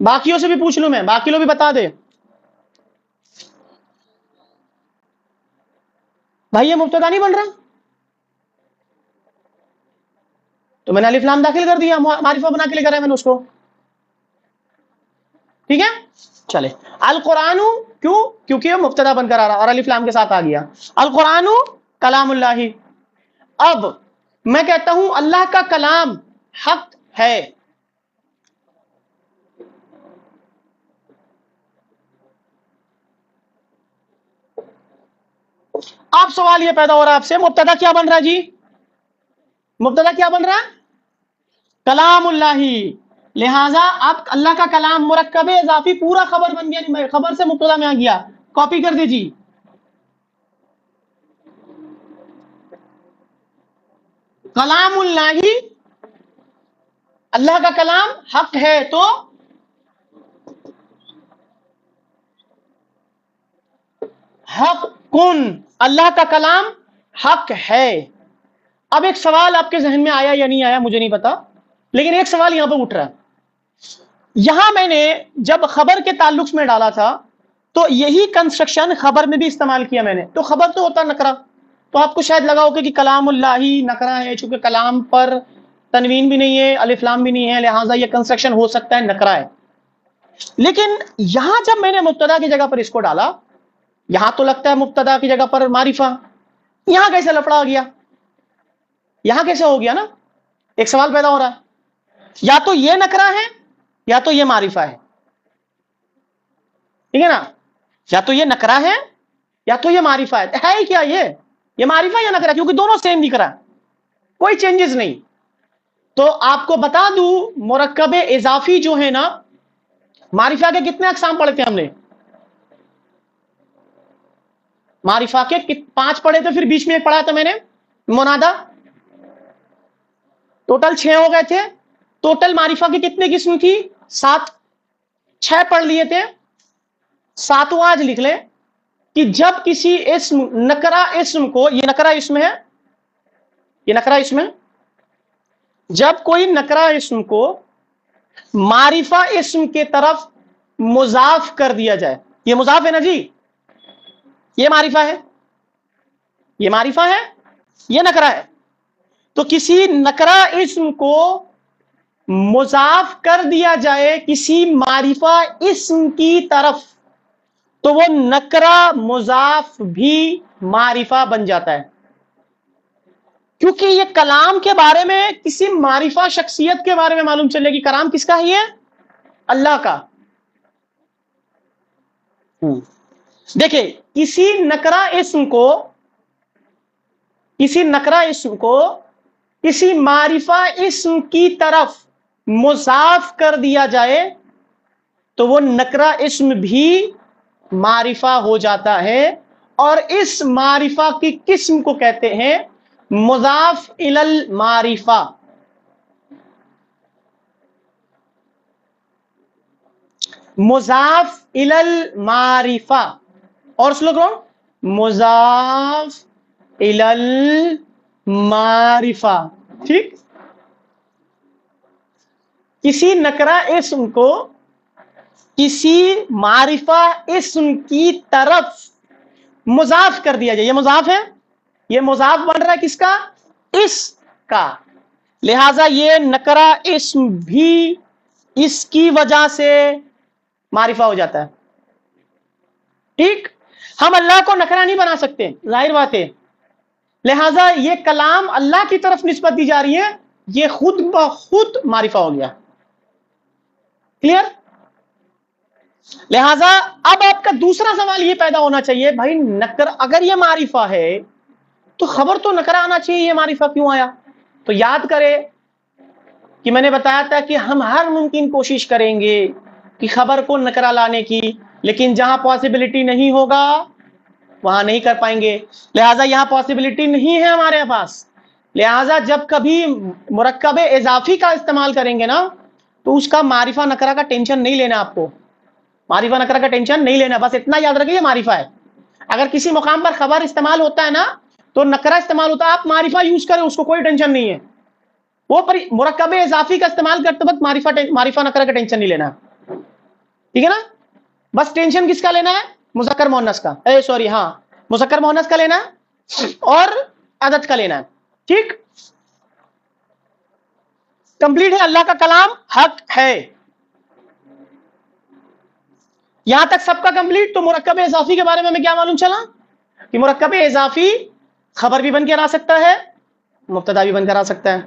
Speaker 1: باقیوں سے بھی پوچھ لوں میں، باقی لوگ بھی بتا دے. بھائی یہ مبتدا نہیں بن رہا، تو میں نے الف لام داخل کر دیا، معرفہ بنا کے لے کر آیا میں نے اس کو. ٹھیک ہے چلے. القرآن کیوں؟ کیونکہ یہ مبتدا بن کر آ رہا اور الف لام کے ساتھ آ گیا. القرآن کلام اللہ. اب میں کہتا ہوں اللہ کا کلام حق ہے. آپ سوال یہ پیدا ہو رہا ہے آپ سے، مبتدا کیا بن رہا جی؟ مبتدا کیا بن رہا؟ کلام اللہ. لہذا اب اللہ کا کلام مرکب اضافی پورا خبر بن گیا، خبر سے مبتدا میں آ گیا. کاپی کر دے جی. کلام اللہ، اللہ کا کلام حق ہے، تو حق کن، اللہ کا کلام حق ہے. اب ایک سوال آپ کے ذہن میں آیا یا نہیں آیا مجھے نہیں پتا، لیکن ایک سوال یہاں پہ اٹھ رہا ہے. یہاں میں نے جب خبر کے تعلق میں ڈالا تھا تو یہی کنسٹرکشن خبر میں بھی استعمال کیا میں نے. تو خبر تو ہوتا نکرا، تو آپ کو شاید لگا ہوگا کہ کلام اللہ ہی نکرا ہے، چونکہ کلام پر تنوین بھی نہیں ہے، الف لام بھی نہیں ہے، لہٰذا یہ کنسٹرکشن ہو سکتا ہے نکرا ہے. لیکن یہاں جب میں نے مبتدا کی جگہ پر اس کو ڈالا، یہاں تو لگتا ہے مبتدا کی جگہ پر معرفہ، یہاں کیسے لفڑا گیا؟ یہاں کیسے ہو گیا نا؟ ایک سوال پیدا ہو رہا ہے. یا تو یہ نکرا ہے یا تو یہ معرفہ ہے. ٹھیک ہے نا؟ یا تو یہ نکرا ہے یا تو یہ معرفہ ہے. ہے ہی کیا یہ معرفہ یا نکرا؟ کیونکہ دونوں سیم دکھ رہا ہے، کوئی چینجز نہیں. تو آپ کو بتا دوں مرکب اضافی جو ہے نا، معرفہ کے کتنے اقسام پڑھے تھے ہم نے؟ معرفہ کے 5 پڑھے تھے، پھر بیچ میں ایک پڑھا تھا میں نے منادا. ٹوٹل 6 ہو گئے تھے. ٹوٹل معرفہ کی کتنے قسم تھی؟ 7. 6 پڑھ لیے تھے، 7واں آج لکھ لیں کہ جب کسی اسم نکرا اسم کو، یہ نکرا اسم ہے، یہ نکرا اسم ہے، جب کوئی نکرا اسم کو معرفہ اسم کے طرف مضاف کر دیا جائے، یہ مضاف ہے نا جی، یہ معرفہ ہے، یہ معرفہ ہے، یہ نکرا ہے. تو کسی نکرا اسم کو مضاف کر دیا جائے کسی معرفہ اسم کی طرف، تو وہ نکرا مضاف بھی معرفہ بن جاتا ہے. کیونکہ یہ کلام کے بارے میں کسی معرفہ شخصیت کے بارے میں معلوم چلے گی. کلام کس کا ہے؟ یہ اللہ کا. دیکھیں کسی نکرہ اسم کو کسی معرفہ اسم کی طرف مضاف کر دیا جائے تو وہ نکرہ اسم بھی معرفہ ہو جاتا ہے، اور اس معرفہ کی قسم کو کہتے ہیں مضاف الی المعرفہ. مضاف الی المعرفہ، اور سلو کرو، مضاف الی المعرفہ. ٹھیک، کسی نکرہ اسم کو کسی معرفہ اسم کی طرف مضاف کر دیا جائے. یہ مضاف ہے، یہ مضاف بن رہا ہے کس کا؟ اس کا. لہذا یہ نکرہ اسم بھی اس کی وجہ سے معرفہ ہو جاتا ہے. ٹھیک، ہم اللہ کو نکرہ نہیں بنا سکتے، ظاہر بات ہے. لہذا یہ کلام اللہ کی طرف نسبت دی جا رہی ہے، یہ خود بخود معرفہ ہو گیا. کلیئر؟ لہذا اب آپ کا دوسرا سوال یہ پیدا ہونا چاہیے، بھائی نکر اگر یہ معرفہ ہے تو خبر تو نکرہ آنا چاہیے، یہ معرفہ کیوں آیا؟ تو یاد کرے کہ میں نے بتایا تھا کہ ہم ہر ممکن کوشش کریں گے کہ خبر کو نکرہ لانے کی، لیکن جہاں پاسبلٹی نہیں ہوگا وہاں نہیں کر پائیں گے. لہٰذا یہاں پاسبلٹی نہیں ہے ہمارے پاس. لہٰذا جب کبھی مرکب اضافی کا استعمال کریں گے نا تو اس کا معرفہ نکرہ کا ٹینشن نہیں لینا. آپ کو معرفہ نکرہ کا ٹینشن نہیں لینا، بس اتنا یاد رکھیں یہ معرفہ ہے. اگر کسی مقام پر خبر استعمال ہوتا ہے نا تو نکرہ استعمال ہوتا ہے، آپ معرفہ یوز کریں، اس کو کوئی ٹینشن نہیں ہے. وہ مرکب اضافی کا استعمال کرتے وقت معرفہ نکرہ کا ٹینشن نہیں لینا. ٹھیک ہے نا؟ بس ٹینشن کس کا لینا ہے؟ مذکر مؤنث کا، مذکر مؤنث کا لینا ہے اور عدد کا لینا ہے. ٹھیک، کمپلیٹ ہے. اللہ کا کلام حق ہے، یہاں تک سب کا کمپلیٹ. تو مرکب اضافی کے بارے میں ہمیں کیا معلوم چلا کہ مرکب اضافی خبر بھی بن کے آ سکتا ہے، مبتدا بھی بن کر آ سکتا ہے.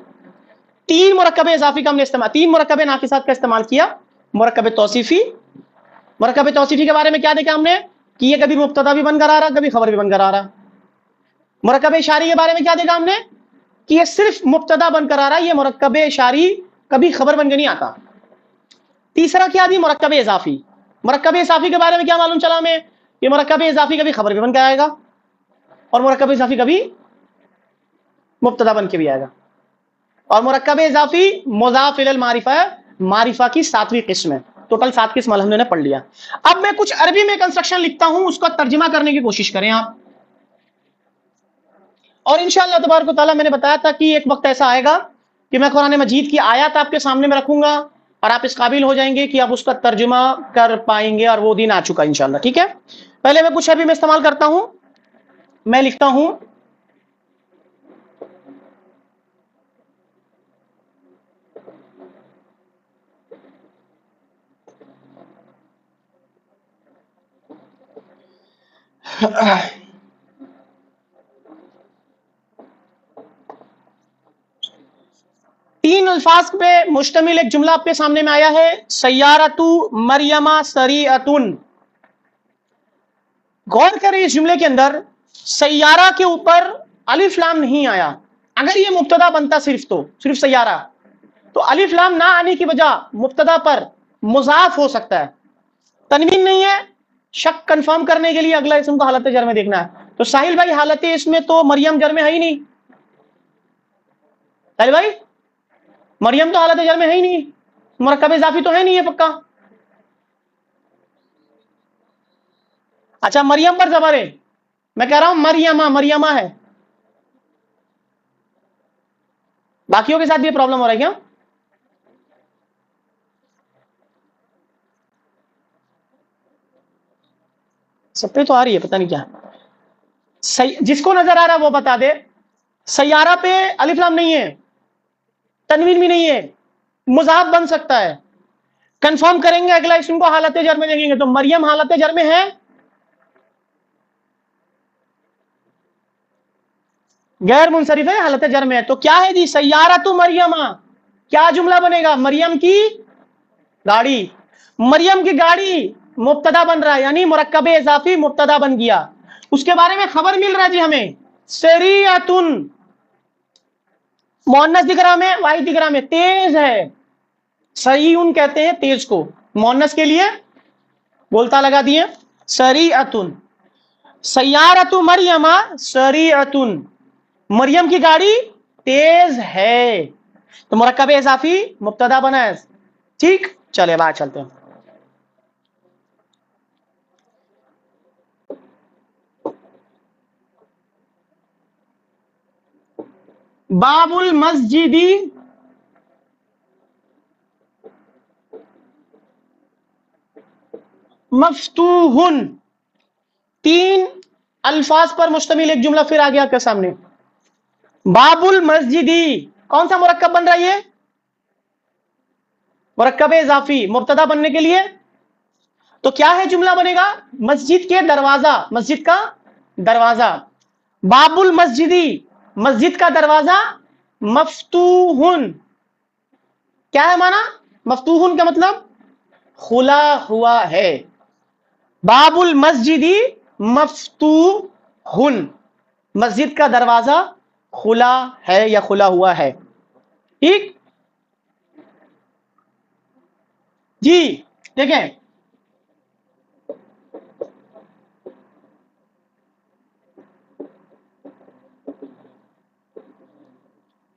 Speaker 1: تین مرکب اضافی کا ہم نے استعمال، تین مرکب ناقصات کا استعمال کیا. مرکب توصیفی، مرکب توصیفی کے بارے میں کیا دیکھا ہم نے کہ یہ کبھی مبتدا بھی بن کر آ رہا، کبھی خبر بھی بن کر آ رہا. مرکب اشاری کے بارے میں کیا دیکھا ہم نے کہ یہ صرف مبتدا بن کر آ رہا ہے، یہ مرکب اشاری کبھی خبر بن کے نہیں آتا. تیسرا کیا دی؟ مرکب اضافی. مرکب اضافی کے بارے میں کیا معلوم چلا ہمیں؟ یہ مرکب اضافی کبھی خبر بھی بن کے آئے گا اور مرکب اضافی کبھی مبتدا بن کے بھی آئے گا. اور مرکب اضافی مضاف الی المعرفہ ہے، معرفہ کی 7ویں قسم ہے. ٹوٹل 7 قسم ہم نے پڑھ لیا. اب میں کچھ عربی میں کنسٹرکشن لکھتا ہوں، اس کا ترجمہ کرنے کی کوشش کریں آپ. اور انشاءاللہ تبارک و تعالیٰ میں نے بتایا تھا کہ ایک وقت ایسا آئے گا کہ میں قرآن مجید کی آیات آپ کے سامنے میں رکھوں گا اور آپ اس قابل ہو جائیں گے کہ آپ اس کا ترجمہ کر پائیں گے، اور وہ دن آ چکا انشاءاللہ. ٹھیک ہے، پہلے میں کچھ عربی میں استعمال کرتا ہوں. میں لکھتا ہوں تین الفاظ پہ مشتمل ایک جملہ آپ کے سامنے میں آیا ہے، سیارتو مریم سریعتن. غور کریں اس جملے کے اندر سیارہ کے اوپر الف لام نہیں آیا. اگر یہ مبتدا بنتا صرف سیارہ تو الف لام نہ آنے کی وجہ مبتدا پر مضاف ہو سکتا ہے. تنوین نہیں ہے، شک کنفرم کرنے کے لیے اگلا اسم کو حالت جر میں دیکھنا ہے. تو ساحل بھائی حالت اس میں تو مریم جر میں ہے ہی نہیں. ساحل بھائی مریم تو حالت جر میں ہے ہی نہیں، مرکب اضافی تو ہے نہیں ہے پکا. اچھا مریم پر زبر ہے، میں کہہ رہا ہوں مریمہ ہے. باقیوں کے ساتھ بھی پرابلم ہو رہا ہے کیا؟ سب پہ تو آ رہی ہے، پتہ نہیں کیا. جس کو نظر آ رہا وہ بتا دے. سیارہ پہ الف لام نہیں ہے، تنوین بھی نہیں ہے، مضاف بن سکتا ہے. کنفرم کریں گے اگلا اسم کو حالت جر میں دیکھیں گے تو مریم حالت جر میں ہے، غیر منصرف ہے، حالت جر میں ہے. تو کیا ہے جی؟ سیارہ تو مریم. کیا جملہ بنے گا؟ مریم کی گاڑی. مریم کی گاڑی مبتدا بن رہا ہے، یعنی مرکب اضافی مبتدا بن گیا، اس کے بارے میں خبر مل رہا ہے جی ہمیں، سریعتن، مؤنث دکھ رہا میں، واحد دکھ رہا میں، تیز ہے، سریعن کہتے ہیں تیز کو، مؤنث کے لیے بولتا لگا دیے، سریعتن، سیارت مریم سریعتن، مریم کی گاڑی تیز ہے، تو مرکب اضافی مبتدا بنا ہے، ٹھیک، چلے بات چلتے ہیں۔ باب المسجد مفتوح، تین الفاظ پر مشتمل ایک جملہ پھر آ گیا آپ کے سامنے، باب المسجدی، کون سا مرکب بن رہا ہے یہ؟ مرکب اضافی، مبتدا بننے کے لیے تو کیا ہے جملہ بنے گا؟ مسجد کے دروازہ، مسجد کا دروازہ، باب المسجدی، مسجد کا دروازہ، مفتوح، کیا ہے مانا؟ مفتوح کا مطلب کھلا ہوا ہے، باب المسجدی مفتوح، مسجد کا دروازہ کھلا ہے یا کھلا ہوا ہے، ٹھیک جی۔ دیکھیں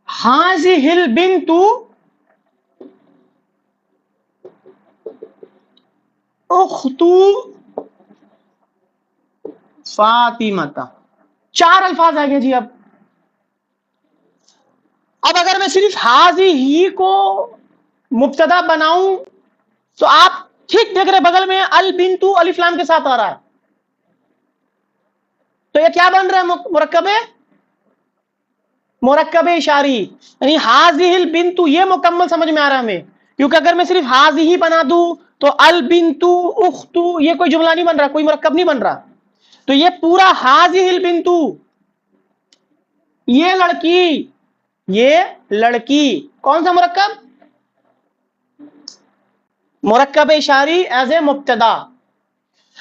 Speaker 1: ہذہ البنت اخت فاطمہ، چار الفاظ آ گئے جی۔ اب اگر میں صرف حاضی ہی کو مبتدا بناؤں تو آپ ٹھیک دیکھ رہے بغل میں البنتو الف لام کے ساتھ آ رہا ہے، تو یہ کیا بن رہا ہے؟ مرکب اشاری، یعنی حاضی البنتو، یہ مکمل سمجھ میں آ رہا ہے ہمیں، کیونکہ اگر میں صرف حاضی ہی بنا دوں تو البنتو اختو، یہ کوئی جملہ نہیں بن رہا، کوئی مرکب نہیں بن رہا، تو یہ پورا حاضی البنتو، یہ لڑکی، یہ لڑکی، کون سا مرکب؟ مرکب اشاری ایز اے مبتدا۔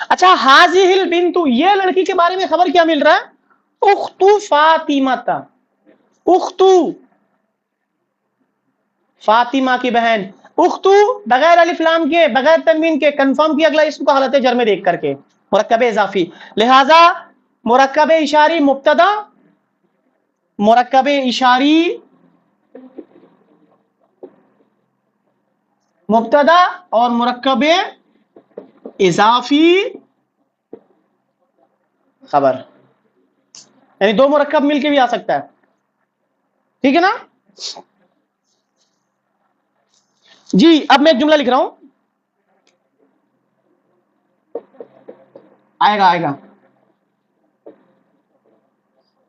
Speaker 1: اچھا حاضی البنتو، یہ لڑکی کے بارے میں خبر کیا مل رہا ہے؟ اختو فاطمہ، اختو فاطمہ کی بہن، اختو بغیر الف لام کے، بغیر تنوین کے، کنفرم کیا اگلا اسم کو حالت جر میں دیکھ کر کے، مرکب اضافی، لہذا مرکب اشاری مبتدا، مرکب اشاری مبتدا اور مرکب اضافی خبر، یعنی دو مرکب مل کے بھی آ سکتا ہے، ٹھیک ہے نا جی۔ اب میں ایک جملہ لکھ رہا ہوں، آئے گا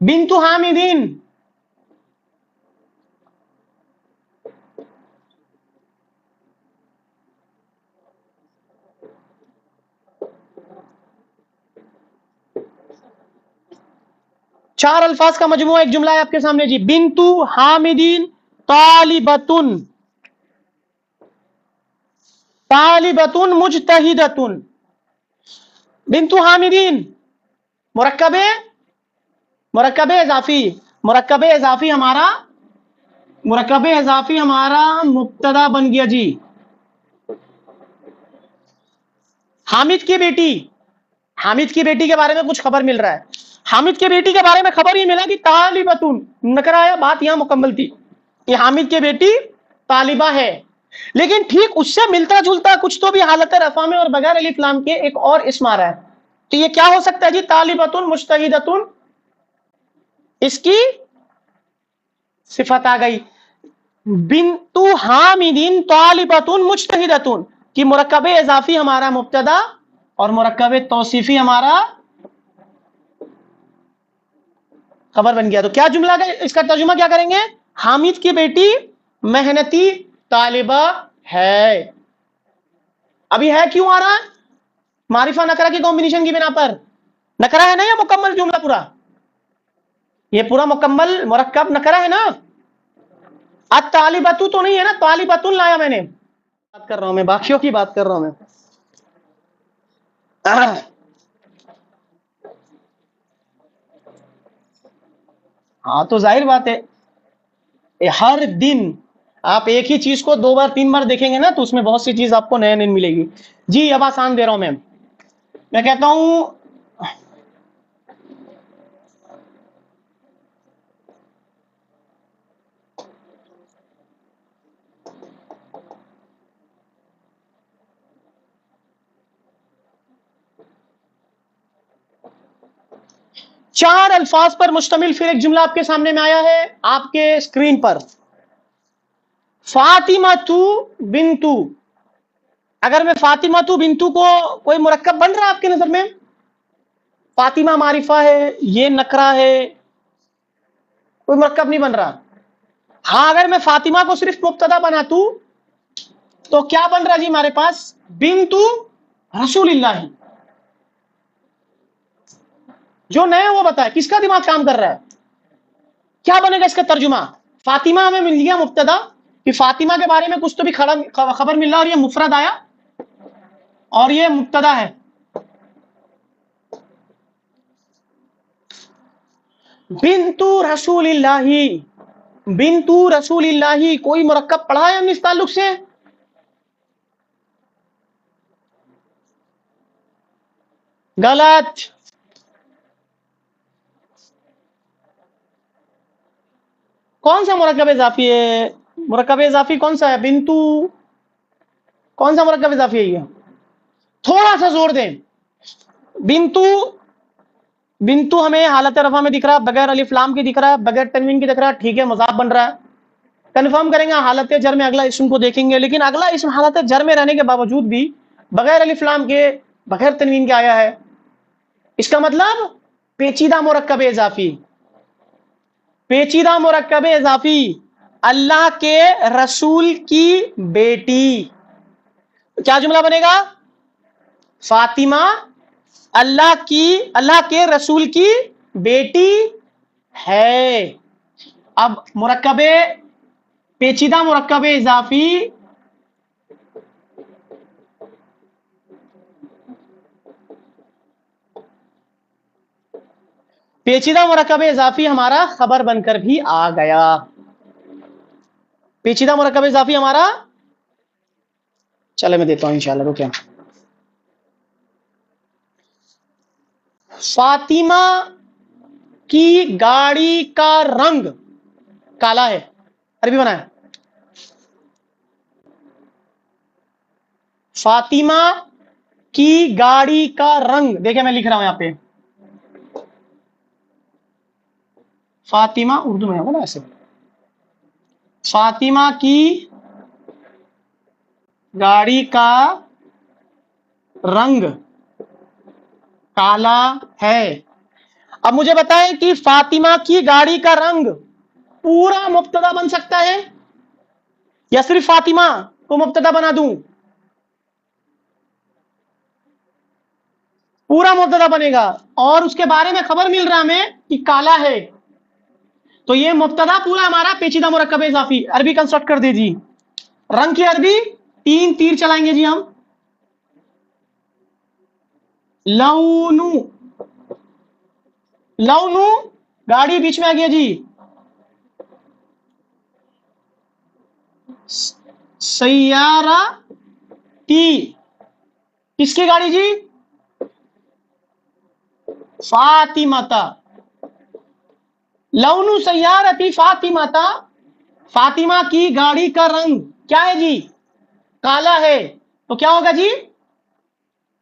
Speaker 1: بنت حامدین، چار الفاظ کا مجموعہ ایک جملہ ہے آپ کے سامنے جی، بنت حامدین طالبتن، طالبتن مجتہدتن، بنت حامدین مرکب اضافی، مرکب اضافی ہمارا مبتدا بن گیا جی، حامد کی بیٹی کے بارے میں کچھ خبر مل رہا ہے، حامد کی بیٹی کے بارے میں خبر یہ ملا کہ طالبتن، نکرہ آیا، بات یہاں مکمل تھی کہ حامد کی بیٹی طالبہ ہے، لیکن ٹھیک اس سے ملتا جلتا کچھ تو بھی حالت رفع میں اور بغیر الف لام کے ایک اور اسم آ رہا ہے، تو یہ کیا ہو سکتا ہے جی؟ طالبتن مجتہدتن، اس کی صفت آ گئی، بنت حامدین طالبتن مجتہدتن کی مرکب اضافی ہمارا مبتدا اور مرکب توصیفی ہمارا خبر بن گیا، تو کیا جملہ ہے؟ اس کا ترجمہ کیا کریں گے؟ حامد کی بیٹی محنتی طالبہ ہے، ابھی ہے کیوں آ رہا ہے؟ معرفہ نکرہ کی کمبینیشن کی بنا پر، نکرہ ہے نا یہ مکمل جملہ پورا، یہ پورا مکمل مرکب نکرہ ہے نا، الطالبۃ تو نہیں ہے نا، طالبۃ لایا میں نے، بات کر رہا ہوں میں، باقیوں کی بات کر رہا ہوں میں. ہاں تو ظاہر بات ہے، ہر دن آپ ایک ہی چیز کو 2 بار 3 بار دیکھیں گے نا تو اس میں بہت سی چیز آپ کو نئے نئے ملے گی. جی اب آسان دے رہا ہوں میں کہتا ہوں 4 الفاظ پر مشتمل پھر ایک جملہ آپ کے سامنے میں آیا ہے آپ کے اسکرین پر. فاطمہ تو بنتو. اگر میں فاطمہ تو بنتو کو کوئی مرکب بن رہا ہے آپ کی نظر میں؟ فاطمہ معرفہ ہے، یہ نکرہ ہے، کوئی مرکب نہیں بن رہا. ہاں اگر میں فاطمہ کو صرف مبتدا بنا تو کیا بن رہا جی ہمارے پاس؟ بنتو رسول اللہ. جو نئے وہ بتائے کس کا دماغ کام کر رہا ہے؟ کیا بنے گا اس کا ترجمہ؟ فاطمہ ہمیں مل گیا مبتدا کہ فاطمہ کے بارے میں کچھ تو بھی خبر مل رہا اور یہ مفرد آیا اور یہ مبتدا ہے. بنتو رسول اللہ، بنتو رسول اللہ کوئی مرکب پڑھا ہے ہم نے اس تعلق سے؟ غلط. کون سا مرکب اضافی ہے؟ مرکب اضافی کون سا ہے؟ بنتو کون سا مرکب اضافی ہے یہ؟ تھوڑا سا زور دیں. بنتو، بنتو ہمیں حالت رفع میں دکھ رہا ہے، بغیر الف لام کی دکھ رہا ہے، بغیر تنوین کی دکھ رہا ہے، ٹھیک ہے مضاف بن رہا ہے. کنفرم کریں گے حالت جر میں اگلا اسم کو دیکھیں گے، لیکن اگلا اسم حالت جر میں رہنے کے باوجود بھی بغیر الف لام کے بغیر تنوین کے آیا ہے. اس کا مطلب پیچیدہ مرکب اضافی. پیچیدہ مرکب اضافی اللہ کے رسول کی بیٹی. کیا جملہ بنے گا؟ فاطمہ اللہ کے رسول کی بیٹی ہے. اب مرکب پیچیدہ مرکب اضافی پیچیدہ مرکب اضافی ہمارا خبر بن کر بھی آ گیا. پیچیدہ مرکب اضافی ہمارا، چلے میں دیتا ہوں انشاءاللہ، رکیں. فاطمہ کی گاڑی کا رنگ کالا ہے، عربی بنا ہے. فاطمہ کی گاڑی کا رنگ، دیکھیں میں لکھ رہا ہوں یہاں پہ، فاطمہ اردو میں ہوگا نا ایسے، فاطمہ کی گاڑی کا رنگ کالا ہے. اب مجھے بتائیں کہ فاطمہ کی گاڑی کا رنگ پورا مبتدا بن سکتا ہے یا صرف فاطمہ کو مبتدا بنا دوں؟ پورا مبتدا بنے گا اور اس کے بارے میں خبر مل رہا ہمیں کہ کالا ہے. تو یہ مبتدا پورا ہمارا پیچیدہ مرکب اضافی. عربی کنسٹرکٹ کر دیجیے. رنگ کی عربی 3 تیر چلائیں گے جی ہم. لونو، لونو گاڑی بیچ میں آ گیا جی. سیارہ ٹی کس کی گاڑی جی؟ فاطمہ. لونو سیارتی فاطمہ، فاطمہ کی گاڑی کا رنگ کیا ہے جی؟ کالا ہے. تو کیا ہوگا جی؟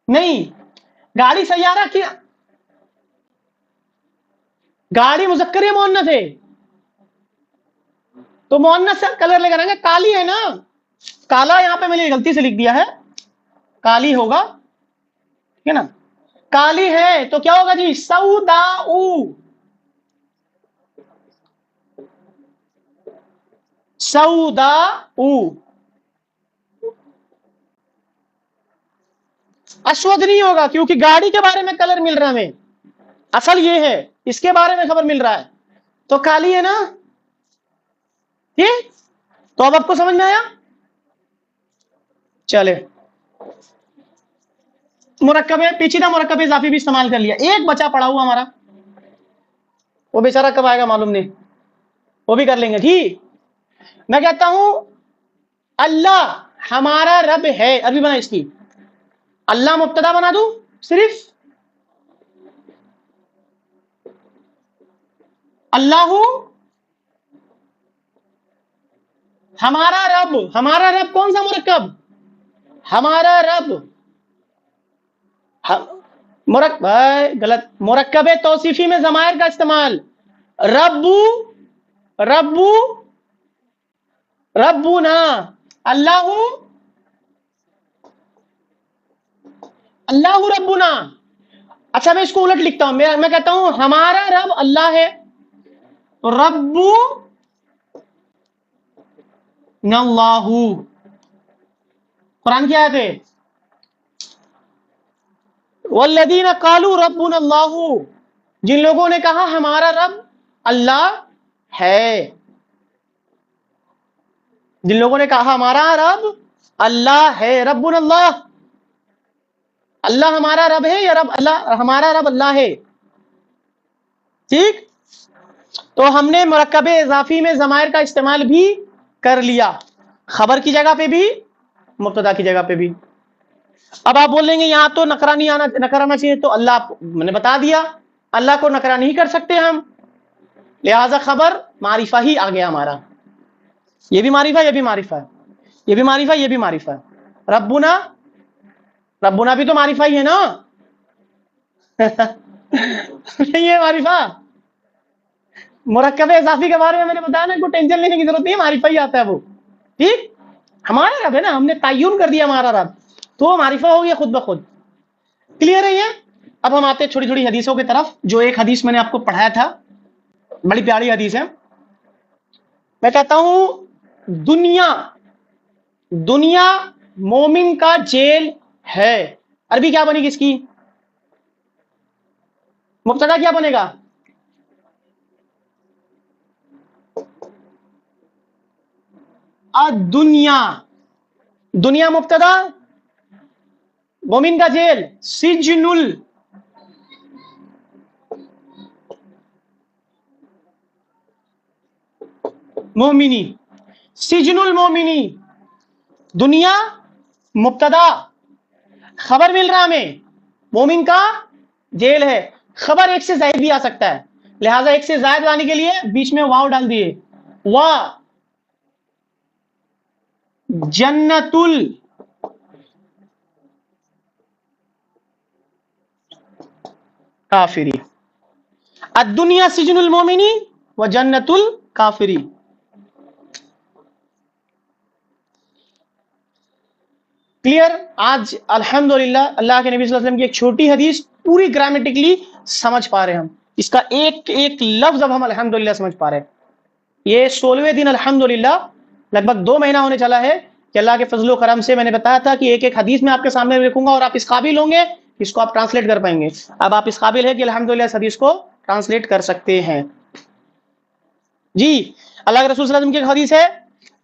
Speaker 1: نہیں، گاڑی سیارہ کی گاڑی مذکر ہے مؤنث ہے؟ تو مؤنث سے کلر لے کر آئیں گے. کالی ہے نا، کالا یہاں پہ میں نے غلطی سے لکھ دیا ہے، کالی ہوگا، ٹھیک ہے نا. کالی ہے تو کیا ہوگا جی؟ سوداؤ. سوداؤ. اسود نہیں ہوگا کیونکہ گاڑی کے بارے میں کلر مل رہا ہے ہمیں، اصل یہ ہے اس کے بارے میں خبر مل رہا ہے تو کالی ہے نا. ٹھیک، تو اب آپ کو سمجھ میں آیا؟ چلے مرکب پیچیدہ مرکب اضافی بھی استعمال کر لیا. ایک بچا پڑا ہوا ہمارا, وہ بیچارہ کب آئے گا معلوم نہیں, وہ بھی کر لیں گے. ٹھیک, میں کہتا ہوں اللہ ہمارا رب ہے, عربی بنا اس کی, اللہ مبتدا بنا دوں صرف, اللہ ہمارا رب. ہمارا رب کون سا مرکب؟ ہمارا رب مرکب غلط, مرکب توصیفی میں ضمائر کا استعمال. ربو ربو ربنا, اللہ اللہ ربنا. اچھا میں اس کو الٹ لکھتا ہوں, میں کہتا ہوں ہمارا رب اللہ ہے, ربو اللہ. قرآن کی آیت ہے والذین قالوا ربنا اللہ, جن لوگوں نے کہا ہمارا رب اللہ ہے, جن لوگوں نے کہا ہمارا رب اللہ ہے. ربنا اللہ, اللہ ہمارا رب ہے یا رب اللہ, ہمارا رب اللہ ہے. ٹھیک, تو ہم نے مرکب اضافی میں ضمائر کا استعمال بھی کر لیا, خبر کی جگہ پہ بھی مبتدا کی جگہ پہ بھی. اب آپ بول لیں گے یہاں تو نکرہ نہیں آنا, نکرہ آنا چاہیے, تو اللہ میں نے بتا دیا اللہ کو نکرہ نہیں کر سکتے ہم, لہذا خبر معرفہ ہی آ گیا ہمارا. یہ بھی معرفہ, یہ بھی معرفہ, یہ بھی معرفہ, یہ بھی معرفہ. ربنا, ربنا بھی تو معرفہ ہی ہے نا نہیں ہے معرفہ. مرکب اضافی کے بارے میں نے بتایا نا, کوئی ٹینشن لینے کی ضرورت نہیں ہے, معرفہ ہی آتا ہے وہ. ٹھیک, ہمارا رب ہے نا, ہم نے تعین کر دیا ہمارا رب, تو معرفہ ہو گیا خود بخود. کلیئر ہے یہ؟ اب ہم آتے ہیں چھوٹی چھوٹی حدیثوں کی طرف. جو ایک حدیث میں نے آپ کو پڑھایا تھا, بڑی پیاری حدیث ہے. میں کہتا ہوں دنیا مومن کا جیل ہے. عربی کیا بنے گی اس کی؟ مبتدا کیا بنے گا؟ دنیا, دنیا مبتدا, مومن کا جیل سجن المومنی, سجن المومنی. دنیا مبتدا, خبر مل رہا ہمیں مومن کا جیل ہے. خبر ایک سے زائد بھی آ سکتا ہے, لہذا ایک سے زائد لانے کے لیے بیچ میں واو ڈال دیے. وا جنت الکافری, الدنیا سجن المومنی و جنت الکافری. کلیئر؟ آج الحمدللہ اللہ کے نبی صلی اللہ علیہ وسلم کی ایک چھوٹی حدیث پوری گرامیٹکلی سمجھ پا رہے ہیں ہم, اس کا ایک ایک لفظ اب ہم الحمدللہ سمجھ پا رہے ہیں. یہ 16ویں دن الحمدللہ لگ بھگ 2 مہینہ ہونے چلا ہے کہ اللہ کے فضل و کرم سے میں نے بتایا تھا کہ ایک ایک حدیث میں آپ کے سامنے رکھوں گا اور آپ اس قابل ہوں گے اس کو آپ ٹرانسلیٹ کر پائیں گے. اب آپ اس قابل ہے کہ الحمدللہ اس حدیث کو ٹرانسلیٹ کر سکتے ہیں. جی, اللہ کے رسول صلی اللہ علیہ وسلم کی ایک حدیث ہے,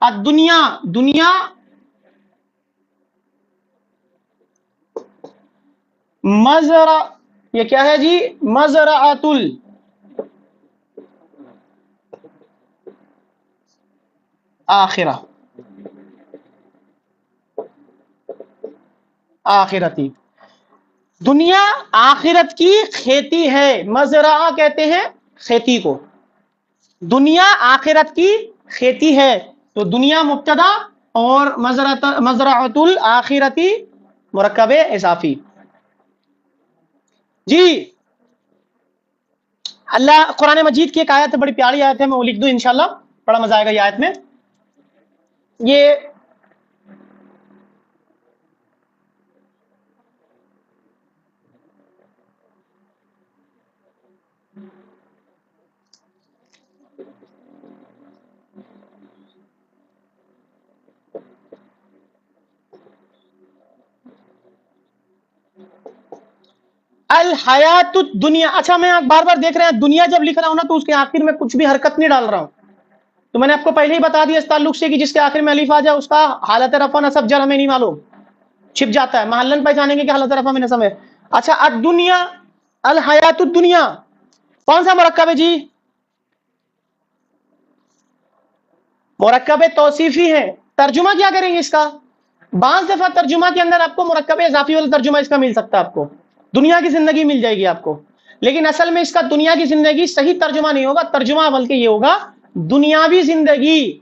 Speaker 1: الدنیا, دنیا مزرع, یہ کیا ہے جی؟ مزرعۃ الآخرہ, آخرتی. دنیا آخرت کی کھیتی ہے. مزرعہ کہتے ہیں کھیتی کو, دنیا آخرت کی کھیتی ہے. تو دنیا مبتدا اور مزرعۃ الآخرتی مرکب اضافی. جی, اللہ قرآن مجید کی ایک آیت ہے, بڑی پیاری آیت ہے, میں وہ لکھ دوں انشاءاللہ, بڑا مزہ آئے گا یہ آیت میں. یہ الحیات الدنیا. اچھا, میں بار بار دیکھ رہے ہیں دنیا جب لکھ رہا ہوں نا تو اس کے آخر میں کچھ بھی حرکت نہیں ڈال رہا ہوں. تو میں نے آپ کو پہلے ہی بتا دیا اس تعلق سے کہ جس کے آخر میں الف آ جائے اس کا حالت رفع نصب جر ہمیں نہیں معلوم. چھپ جاتا ہے. محلن پہچانیں گے کہ حالت رفع میں نصب ہے. اچھا الدنیا الحیات الدنیا کون سا مرکب ہے جی؟ مرکب توصیفی ہے. ترجمہ کیا کریں گے اس کا؟ بعض دفعہ ترجمہ کے اندر آپ کو مرکب اضافی والا ترجمہ اس کا مل سکتا ہے، آپ کو دنیا کی زندگی مل جائے گی آپ کو، لیکن اصل میں اس کا دنیا کی زندگی صحیح ترجمہ نہیں ہوگا. ترجمہ بلکہ یہ ہوگا دنیاوی زندگی.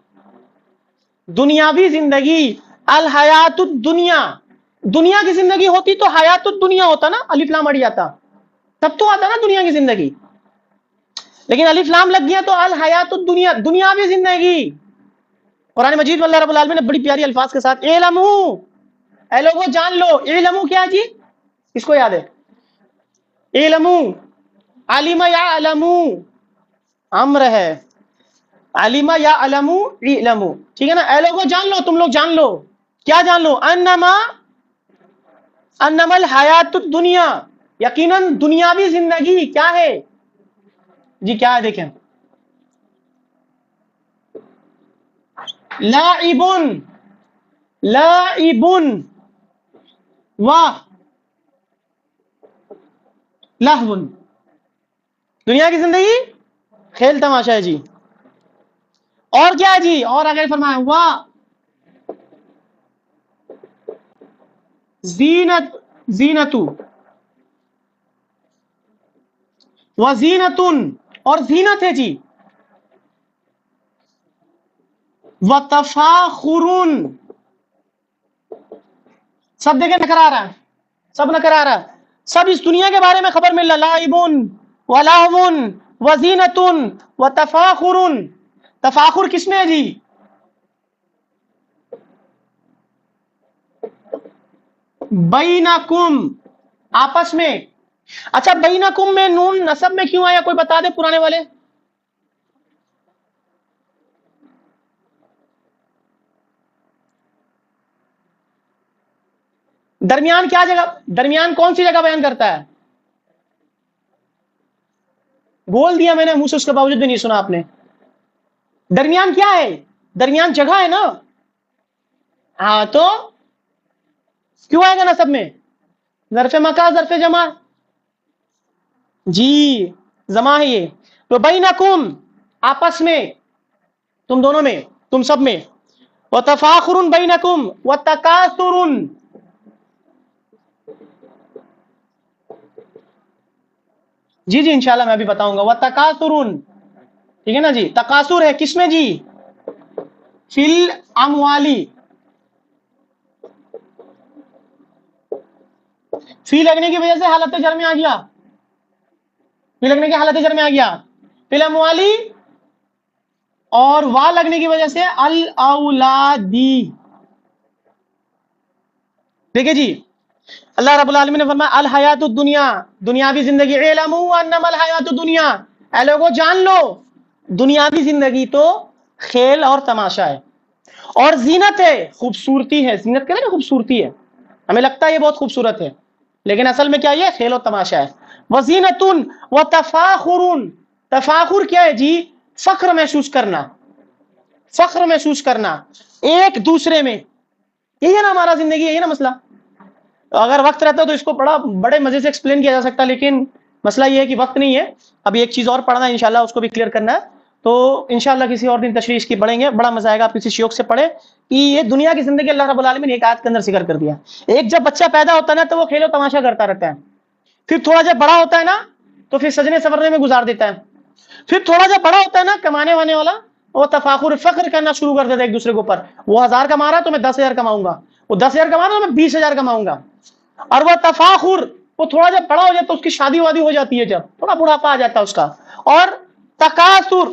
Speaker 1: دنیاوی زندگی الحیات الدنیا. دنیا کی زندگی ہوتی تو حیات الدنیا ہوتا نا، الف لام اڑ جاتا تب تو آتا نا دنیا کی زندگی، لیکن الف لام لگ گیا تو الحیات الدنیا دنیاوی زندگی. قرآن مجید میں اللہ رب العالمین نے بڑی پیاری الفاظ کے ساتھ اعلمو، اے لوگوں جان لو. اعلمو کیا جی؟ اس کو یاد ہے؟ اعلمو علم یعلمو امر ہے، علم یعلمو اعلمو، ٹھیک ہے نا. اے لوگوں جان لو، تم لوگ جان لو. کیا جان لو؟ انما الحیات الدنیا، یقیناً دنیاوی زندگی کیا ہے جی؟ کیا ہے دیکھیں، لاعبن لاعبن و لہون. دنیا کی زندگی کھیل تماشا ہے جی. اور کیا ہے جی؟ اور آگے فرمایا وا زینتو و زینتن، اور زینت ہے جی. و تفاخرن، سب دیکھیں نکرا رہا ہے، سب نکرا رہا ہے، سب اس دنیا کے بارے میں خبر مل رہا. لائبن و لہون و زینتن و تفاخرن. تفاخر کس میں ہے جی؟ بینکم، آپس میں. اچھا بینکم میں نون نسب میں کیوں آیا؟ کوئی بتا دے پرانے والے. درمیان کیا جگہ، درمیان کون سی جگہ بیان کرتا ہے؟ بول دیا میں نے منہ سے، اس کے باوجود بھی نہیں سنا آپ نے. درمیان کیا ہے؟ درمیان جگہ ہے نا. ہاں تو کیوں آئے گا نسب میں؟ ظرف مکان ظرف جمع جی، جمع ہے یہ. تو بینکم آپس میں، تم دونوں میں، تم سب میں. وتفاخر بینکم وتکاثر، جی جی انشاءاللہ میں بھی بتاؤں گا. وتکاثر، ٹھیک ہے نا جی. تکاثر ہے کس میں جی؟ فی الاموالی. فی لگنے کی وجہ سے حالت جر میں آ گیا، فی لگنے کی حالت جر میں آ گیا. فی الاموالی، اور وا لگنے کی وجہ سے الاولادی. دیکھیں جی اللہ رب العالمین نے فرمایا الحیات الدنیا، دنیاوی زندگی. اعلموا انما الحیات الدنیا، اے لوگوں جان لو دنیاوی زندگی تو کھیل اور تماشا ہے. اور زینت ہے، خوبصورتی ہے. زینت کہتے ہیں نا خوبصورتی ہے، ہمیں لگتا ہے یہ بہت خوبصورت ہے، لیکن اصل میں کیا یہ کھیل اور تماشا ہے. وزینتن وتفاخر، تفاخر کیا ہے جی؟ فخر محسوس کرنا، فخر محسوس کرنا ایک دوسرے میں. یہی ہے نا ہمارا زندگی، یہی نا مسئلہ. اگر وقت رہتا تو اس کو بڑے مزے سے ایکسپلین کیا جا سکتا، لیکن مسئلہ یہ ہے کہ وقت نہیں ہے. ابھی ایک چیز اور پڑھنا ہے انشاءاللہ، اس کو بھی کلیئر کرنا ہے. تو انشاءاللہ کسی اور دن تشریح اس کی پڑھیں گے، بڑا مزہ آئے گا. آپ کسی شوق سے پڑھیں کہ یہ دنیا کی زندگی اللہ رب العالمین نے ایک آیت کے اندر ذکر کر دیا. ایک جب بچہ پیدا ہوتا ہے نا تو وہ کھیل و تماشا کرتا رہتا ہے، پھر تھوڑا جب بڑا ہوتا ہے نا تو پھر سجنے سورنے میں گزار دیتا ہے. پھر تھوڑا جب بڑا ہوتا ہے نا کمانے وانے والا، وہ تفاخر فخر کرنا شروع کر دیتا ہے ایک دوسرے کے اوپر. وہ 1000 کما رہا تو میں 10,000 کماؤں گا، وہ 10,000 کما رہا تو میں 20,000 کماؤں گا. اور وہ تفاخر، وہ تھوڑا جب بڑا ہو جاتا تو اس کی شادی وادی ہو جاتی ہے، جب تھوڑا بڑھاپا آ جاتا ہے اس کا. اور تکاثر،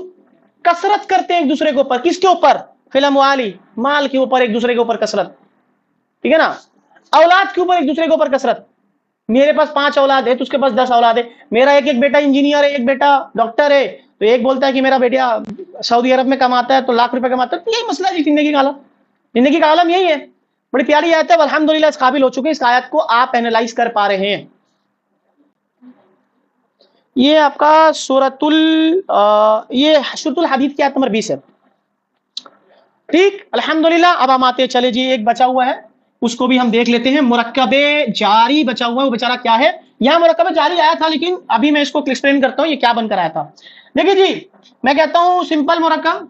Speaker 1: کثرت کرتے ہیں ایک دوسرے کے اوپر. کس کے اوپر؟ فی الاموال، مال کے اوپر ایک دوسرے کے اوپر کثرت، ٹھیک ہے نا. اولاد کے اوپر ایک دوسرے کے اوپر کثرت. میرے پاس 5 اولاد ہے تو اس کے پاس 10 اولاد ہے. میرا ایک بیٹا انجینئر ہے، ایک بیٹا ڈاکٹر ہے، تو ایک بولتا ہے کہ میرا بیٹا سعودی عرب میں کماتا ہے تو لاکھ روپے کماتا ہے. یہی مسئلہ ہے زندگی کا عالم، زندگی کا عالم یہی ہے. بڑی پیاری آیت ہے، الحمدللہ اس قابل ہو چکے اس آیت کو آپ اینالائز کر پا رہے ہیں. یہ آپ کا یہ سورۃ الحدید کی آیت نمبر 20 ہے. ٹھیک الحمدللہ. اب ہم آتے چلے جی، ایک بچا ہوا ہے اس کو بھی ہم دیکھ لیتے ہیں. مرکب جاری بچا ہوا ہے، وہ بیچارہ کیا ہے. یہاں مرکب جاری آیا تھا، لیکن ابھی میں اس کو ایکسپلین کرتا ہوں یہ کیا بن کر آیا تھا. دیکھیے جی، میں کہتا ہوں سمپل مرکب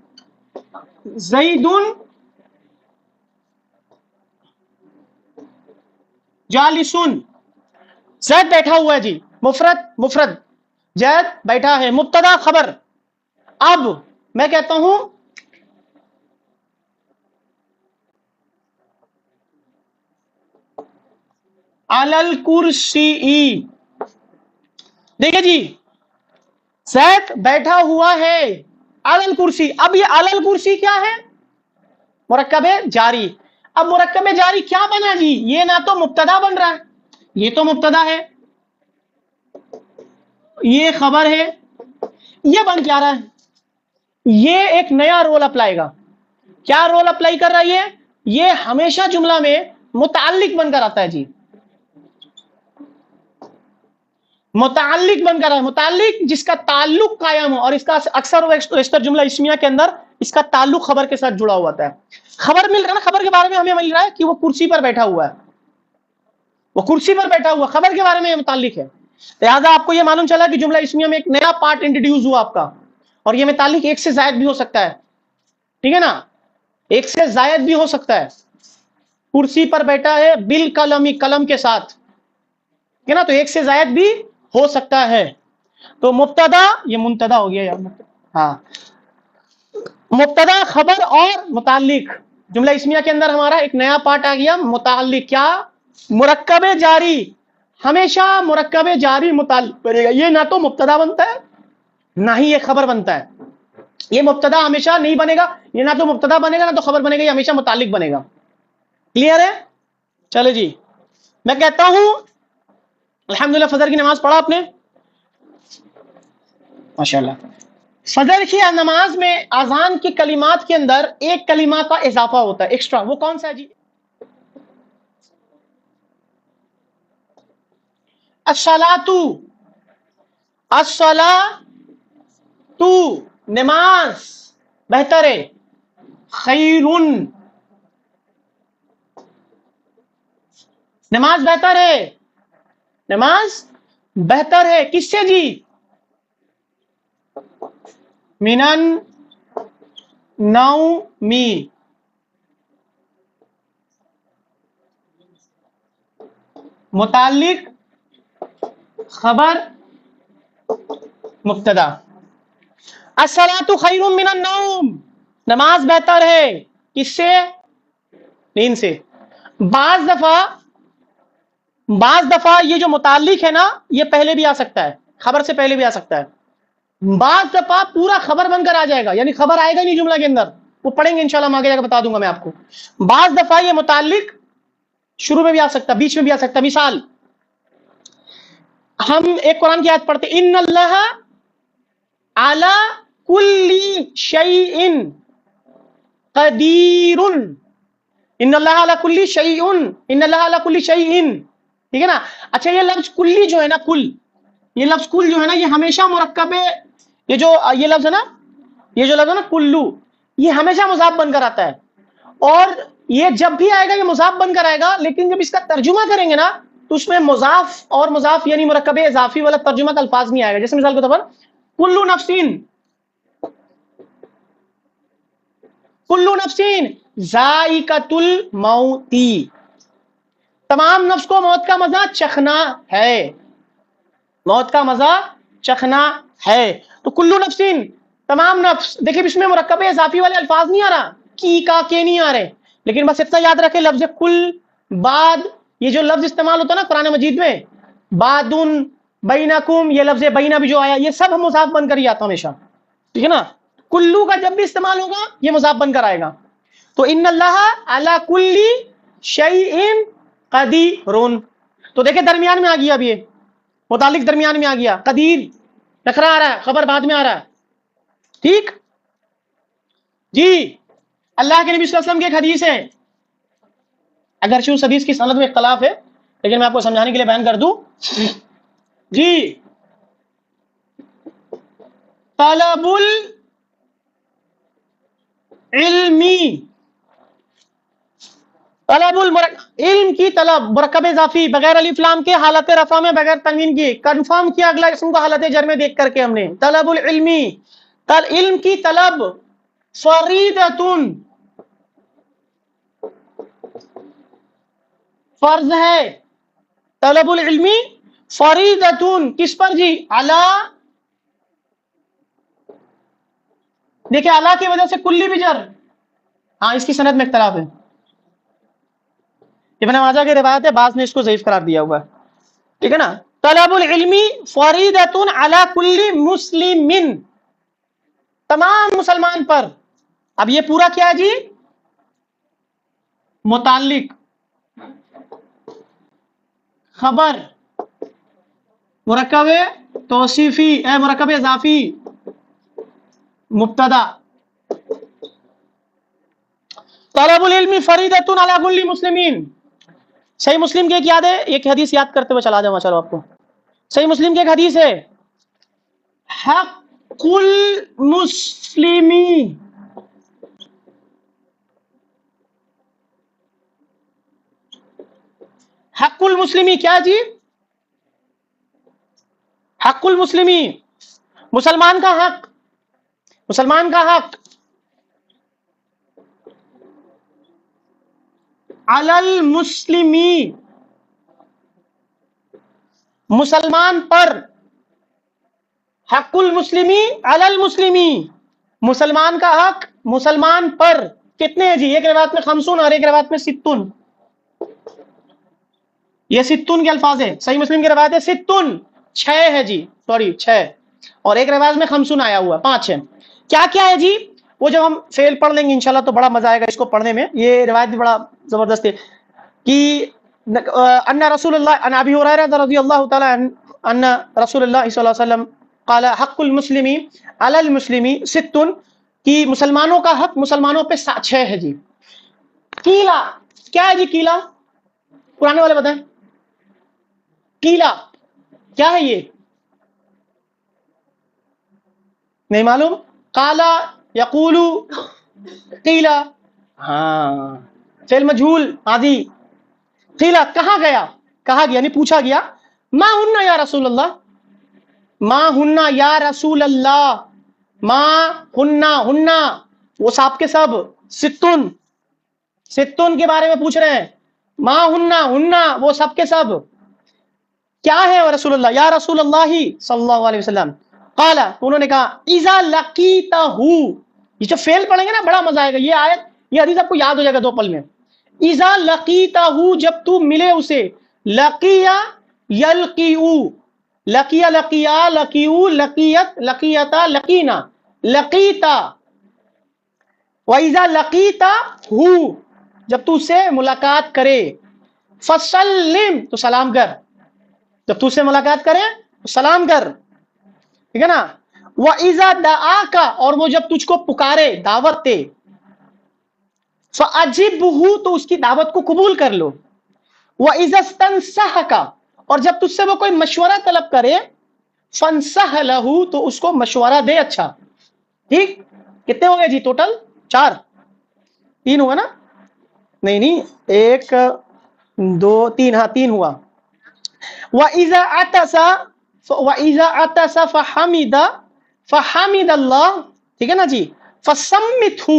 Speaker 1: زیدن جالسن، زید بیٹھا ہوا ہے جی، مفرد مفرد، زید بیٹھا ہے، مبتدا خبر. اب میں کہتا ہوں علل کرسی. دیکھیے جی، زید بیٹھا ہوا ہے علل کرسی. اب یہ علل کرسی کیا ہے؟ مرکب جاری. اب مرکب جاری کیا بنا جی؟ یہ نہ تو مبتدا بن رہا ہے، یہ تو مبتدا ہے، یہ خبر ہے، یہ بن کیا رہا ہے؟ یہ ایک نیا رول اپلائی گا. کیا رول اپلائی کر رہا ہے یہ ہمیشہ جملہ میں متعلق بن کر آتا ہے جی، متعلق بن کر ہے. متعلق جس کا تعلق قائم ہو، اور اس کا اکثر و بیشتر جملہ اسمیہ کے اندر اس کا تعلق خبر کے ساتھ جڑا ہوا ہے. خبر مل رہا ہے نا، خبر کے بارے میں ہمیں مل رہا ہے کہ وہ کرسی پر بیٹھا ہوا ہے، وہ کرسی پر بیٹھا ہوا، خبر کے بارے میں یہ متعلق ہے. لہٰذا آپ کو یہ معلوم چلا کہ جملہ اسمیہ میں ایک نیا پارٹ انٹروڈیوس ہوا آپ کا، اور یہ متعلق ایک سے زائد بھی ہو سکتا ہے. ٹھیک ہے نا، ایک سے زائد بھی ہو سکتا ہے. کرسی پر بیٹھا ہے بالقلم، قلم کے ساتھ، ٹھیک ہے نا، تو ایک سے زائد بھی ہو سکتا ہے. تو مبتدا، یہ منتدا ہو گیا یار، ہاں، مبتدا خبر اور متعلق. جملہ اسمیہ کے اندر ہمارا ایک نیا پارٹ آ گیا، متعلق. کیا؟ مرکب جاری. ہمیشہ مرکب جاری متعلق بنے گا، یہ نہ تو مبتدا بنتا ہے نہ ہی یہ خبر بنتا ہے. یہ مبتدا ہمیشہ نہیں بنے گا، یہ نہ تو مبتدا بنے گا نہ تو خبر بنے گا، یہ ہمیشہ متعلق بنے گا. کلیئر ہے؟ چلے جی، میں کہتا ہوں الحمدللہ فجر کی نماز پڑھا آپ نے؟ ماشاءاللہ. فجر کی نماز میں اذان کی کلمات کے اندر ایک کلمہ کا اضافہ ہوتا ہے، ایکسٹرا. وہ کون سا ہے جی؟ الصلاۃ، الصلاۃ نماز بہتر ہے، خیرن نماز بہتر ہے، نماز بہتر ہے کس سے جی؟ منن نومی. متعلق خبر مبتدا. الصلاۃ خیر من النوم، نماز بہتر ہے کس سے؟ نیند سے. بعض دفعہ یہ جو متعلق ہے نا، یہ پہلے بھی آ سکتا ہے، خبر سے پہلے بھی آ سکتا ہے. بعض دفعہ پورا خبر بن کر آ جائے گا، یعنی خبر آئے گا نہیں جملہ کے اندر، وہ پڑھیں گے انشاءاللہ، آگے جا کے بتا دوں گا میں آپ کو. بعض دفعہ یہ متعلق شروع میں بھی آ سکتا، بیچ میں بھی آ سکتا. مثال، ہم ایک قرآن کی آیت پڑھتے، ان اللہ علی کل شیء قدیر، ان اللہ علی کل شیء، ان اللہ علی کل شیء. ٹھیک ہے نا. اچھا، یہ لفظ کلی جو ہے نا، کل، یہ لفظ کل جو ہے نا، یہ ہمیشہ مرکب ہے. یہ لفظ ہے نا، یہ جو لفظ ہے نا کلو، یہ ہمیشہ مضاف بن کر آتا ہے. اور یہ جب بھی آئے گا یہ مضاف بن کر آئے گا، لیکن جب اس کا ترجمہ کریں گے نا تو اس میں مضاف اور مضاف یعنی مرکب اضافی والا ترجمہ کا الفاظ نہیں آئے گا. جیسے مثال کے طور پر کلو نفسین، کلو نفسین ذائقۃ الموت، تمام نفس کو موت کا مزہ چکھنا ہے، موت کا مزہ چکھنا ہے. تو کلو نفسین تمام نفس. دیکھیں اس میں مرکب اضافی والے الفاظ نہیں آ رہا، کی کا کے نہیں آ رہے، لیکن بس اتنا یاد رکھیں لفظ کل بعد، یہ جو لفظ استعمال ہوتا ہے نا قرآن مجید میں، بادن بینکم، یہ لفظ بینہ بھی جو آیا، یہ سب مضاف بن کر ہی آتا ہمیشہ. ٹھیک ہے نا. کلو کا جب بھی استعمال ہوگا یہ مضاف بن کر آئے گا. تو ان اللہ علی کل شیء قدیر، تو دیکھیں درمیان میں آ گیا، اب یہ متعلق درمیان میں آ گیا، قدیر نکرہ آ رہا ہے، خبر بعد میں آ رہا ہے. ٹھیک جی. اللہ کے نبی صلی اللہ علیہ وسلم کی ایک حدیث ہے، اگرچہ اس حدیث کی سند میں اختلاف ہے، لیکن میں آپ کو سمجھانے کے لیے بیان کر دوں جی. طلب العلمی علم کی طلب مرکب اضافی بغیر الف لام کے، حالت رفع میں بغیر تنوین کی، کنفرم کیا اگلا اسم کو حالت جر میں دیکھ کر کے ہم نے. طلب العلمی، علم کی طلب فریدتن فرض ہے. طلب العلمی فریدتن کس پر جی؟ علی. دیکھیں علی کی وجہ سے کلی بھی جر. ہاں اس کی سند میں اختلاف ہے. ابن ماجہ کی روایت ہے، بعض نے اس کو ضعیف قرار دیا ہوا ہے. ٹھیک ہے نا. طلب العلمی فریدتن علی کل مسلم، تمام مسلمان پر. اب یہ پورا کیا ہے جی؟ متعلق، خبر، مرکب توصیفی مرکب اضافی، مبتدا. طلب العلم فریدۃ علی کل مسلمین. صحیح مسلم کی ایک یاد ہے، ایک حدیث یاد کرتے ہوئے چلا جاؤں. چلو آپ کو صحیح مسلم کی ایک حدیث ہے، حق المسلمی، حق المسلمی کیا جی؟ حق المسلمی مسلمان کا حق، مسلمان کا حق علی المسلمی، مسلمان پر. حق المسلمی علی المسلمی، مسلمان کا حق مسلمان پر. کتنے ہیں جی؟ ایک روایت میں 50 اور ایک روایت میں 60. یہ 60 کے الفاظ ہے. صحیح مسلم کی روایت ہے 60، 6 ہے جی، سوری 6، اور ایک روایت میں 50 آیا ہوا 5 ہے. کیا کیا ہے جی؟ وہ جب ہم فیل پڑھ لیں گے انشاءاللہ تو بڑا مزہ آئے گا اس کو پڑھنے میں. یہ روایت بھی بڑا زبردست ہے کہ ان رسول اللہ ان ابی ہریرہ رضی اللہ تعالی عنہ ان رسول اللہ صلی اللہ علیہ وسلم قال حق المسلمی علی المسلمی 60، کہ مسلمانوں کا حق مسلمانوں پہ 6 ہے جی. قیلا کیا ہے جی؟ قیلا پرانے والے بتائیں. قیلا کیا ہے؟ یہ نہیں معلوم. قالا یقولو قیلا، ہاں فعل مجہول عادی. قیلا کہاں گیا، کہا گیا یعنی پوچھا گیا. ما ہننا یا رسول اللہ، ما ہننا یا رسول اللہ، ما ہننا، ہننا وہ سب کے سب، ستن، ستن کے بارے میں پوچھ رہے ہیں. ما ہننا، ہننا وہ سب کے سب کیا ہے رسول اللہ، یا رسول اللہ صلی اللہ علیہ وسلم. قال انہوں نے کہا اذا لقیتہ، یہ جو فعل پڑھیں گے نا بڑا مزہ آئے گا. یہ آیت یہ حدیث آپ کو یاد ہو جائے گا 2 پل میں. اذا لقیتہ جب تو ملے اسے، لقیا یلقیو، لقیا لقیا لقیو لقیت لقیتا لقینا لقیتا. وَإِذَا لَقِيتَهُ جب تو سے ملاقات کرے، فَسَلِّمْ تو سلام کر. جب تو سے ملاقات کرے تو سلام کر. ٹھیک ہے نا. وَإِذَا دَعَاكَ اور وہ جب تجھ کو پکارے، دعوت دے، فَأَجِبْهُ تو اس کی دعوت کو قبول کر لو. وَإِذَا اسْتَنصَحَكَ اور جب تجھ سے وہ کوئی مشورہ طلب کرے، فَانصَحْ لَهُ تو اس کو مشورہ دے. اچھا ٹھیک. کتنے ہو گئے جی ٹوٹل؟ 4، 3 ہوا نا؟ نہیں 1 2 3، ہاں 3 ہوا. وَإِذَا عَطَسَ فَحَمِدَ اللَّهِ، ٹھیک ہے نا جی. فَسَمِّتْهُ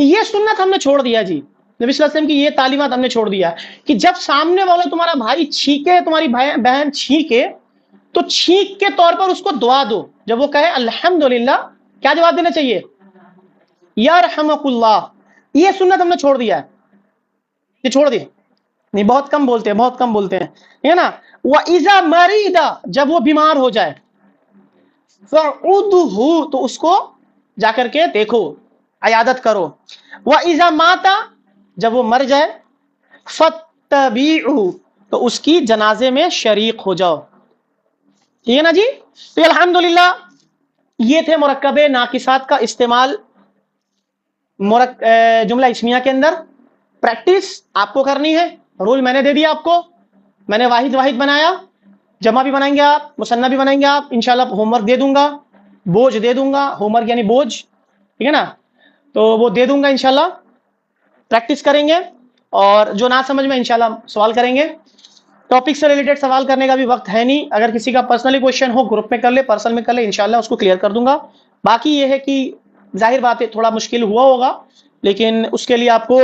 Speaker 1: یہ سنت ہم نے چھوڑ دیا جی. نبی صلی اللہ علیہ وسلم کی یہ تعلیمات ہم نے چھوڑ دیا کہ جب سامنے والا تمہارا بھائی چھینکے، تمہاری بہن چھینکے، تو چھینک کے طور پر اس کو دعا دو. جب وہ کہے الحمدللہ، کیا جواب دینا چاہیے؟ یرحمک اللہ. یہ سنت ہم نے چھوڑ دیا ہے، یہ چھوڑ دیا. نہیں بہت کم بولتے ہیں، بہت کم بولتے ہیں، ہے نا. وَإِذَا مَرِيدَ جب وہ بیمار ہو جائے، فَعُدْهُ تو اس کو جا کر کے دیکھو، عیادت کرو. وَإِذَا مَاتَ جب وہ مر جائے، فَاتَّبِعُهُ تو اس کی جنازے میں شریک ہو جاؤ. ٹھیک ہے نا جی. تو الحمدللہ یہ تھے مرکب ناقصات کا استعمال جملہ اسمیہ کے اندر. پریکٹس آپ کو کرنی ہے. رول میں نے دے دیا آپ کو، میں نے واحد واحد بنایا. جمع بھی بنائیں گے آپ، مثنیٰ بھی بنائیں گے آپ. انشاءاللہ ہوم ورک دے دوں گا، بوجھ دے دوں گا. ہوم ورک یعنی بوجھ، ٹھیک ہے نا، تو وہ دے دوں گا انشاءاللہ. پریکٹس کریں گے اور جو نہ سمجھ میں انشاءاللہ سوال کریں گے. ٹاپک سے ریلیٹڈ سوال کرنے کا بھی وقت ہے نہیں، اگر کسی کا پرسنلی کویشچن ہو گروپ میں کر لے، پرسنل میں کر لے، انشاءاللہ اس کو کلیئر کر دوں گا. باقی یہ ہے کہ ظاہر بات ہے تھوڑا مشکل ہوا ہوگا، لیکن اس کے لیے آپ کو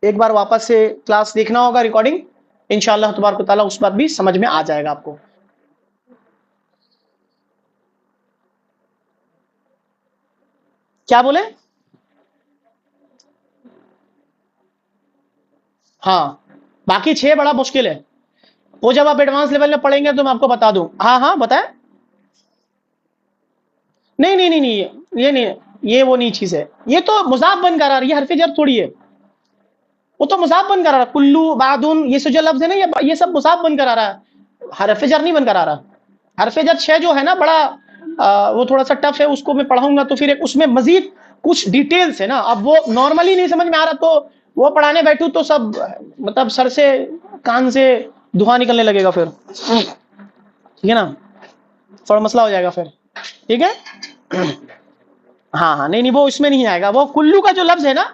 Speaker 1: ایک بار واپس سے کلاس دیکھنا ہوگا ریکارڈنگ، انشاءاللہ تبارک و تعالیٰ اس بات بھی سمجھ میں آ جائے گا آپ کو. کیا بولے؟ ہاں باقی 6 بڑا مشکل ہے، وہ جب آپ ایڈوانس لیول میں پڑھیں گے تو میں آپ کو بتا دوں. ہاں ہاں بتائیں. نہیں نہیں نہیں نہیں، یہ نہیں، یہ وہ نہیں چیز ہے، یہ تو مضاف بن کر آ رہا ہے، یہ حرف جر تھوڑی ہے، وہ تو مضاف بن کر آ رہا ہے. کلو بعدن یہ جو لفظ ہے نا، یہ سب مضاف بن کر آ رہا ہے، حرف جر نہیں بن کر آ رہا. حرف جر 6 جو ہے نا بڑا وہ تھوڑا سا ٹف ہے، اس کو میں پڑھاؤں گا تو پھر اس میں مزید کچھ ڈیٹیلز ہے نا. اب وہ نارملی نہیں سمجھ میں آ رہا تو وہ پڑھانے بیٹھوں تو سب مطلب سر سے کان سے دھواں نکلنے لگے گا پھر، ٹھیک ہے نا، تھوڑا مسئلہ ہو جائے گا پھر. ٹھیک ہے ہاں ہاں، نہیں نہیں وہ اس میں نہیں آئے گا. وہ کلو کا جو لفظ ہے نا،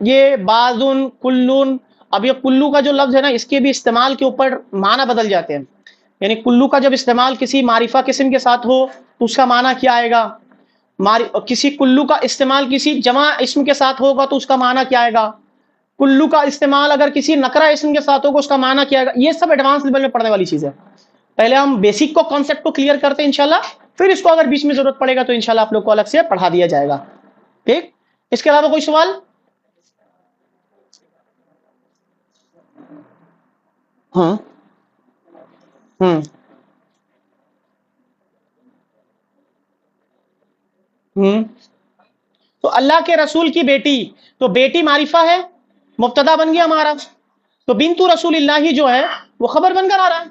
Speaker 1: یہ بعضن کلون، اب یہ کلو کا جو لفظ ہے نا، اس کے بھی استعمال کے اوپر معنی بدل جاتے ہیں. یعنی کلو کا جب استعمال کسی معرفہ قسم کے ساتھ ہو تو اس کا معنی کیا آئے گا، کسی کلو کا استعمال کسی جمع اسم کے ساتھ ہوگا تو اس کا معنی کیا آئے گا، کلو کا استعمال اگر کسی نکرہ اسم کے ساتھ ہوگا اس کا معنی کیا آئے گا. یہ سب ایڈوانس لیول میں پڑھنے والی چیز ہے. پہلے ہم بیسک کو کانسیپٹ کو کلیئر کرتے ہیں انشاءاللہ، پھر اس کو اگر بیچ میں ضرورت پڑے گا تو انشاءاللہ آپ لوگ کو الگ سے پڑھا دیا جائے گا. ٹھیک، اس کے علاوہ کوئی سوال؟ ہاں ہوں ہوں تو اللہ کے رسول کی بیٹی، تو بیٹی معرفہ ہے، مبتدا بن گیا ہمارا. تو بنت رسول اللہ جو ہے وہ خبر بن کر آ رہا ہے،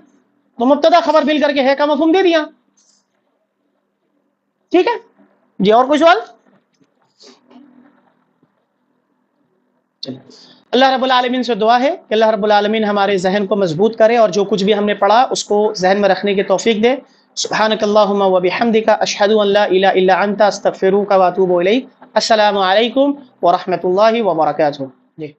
Speaker 1: تو مبتدا خبر مل کر کے ہے کا مفہوم دے دیا. ٹھیک ہے جی، اور کوئی سوال؟ اللہ رب العالمین سے دعا ہے کہ اللہ رب العالمین ہمارے ذہن کو مضبوط کرے اور جو کچھ بھی ہم نے پڑھا اس کو ذہن میں رکھنے کی توفیق دے. سبحانک اللہم و بحمدک، اشہد ان لا الہ الا انت، استغفرک و اتوب الیک. السلام علیکم ورحمۃ اللہ وبرکاتہ. جی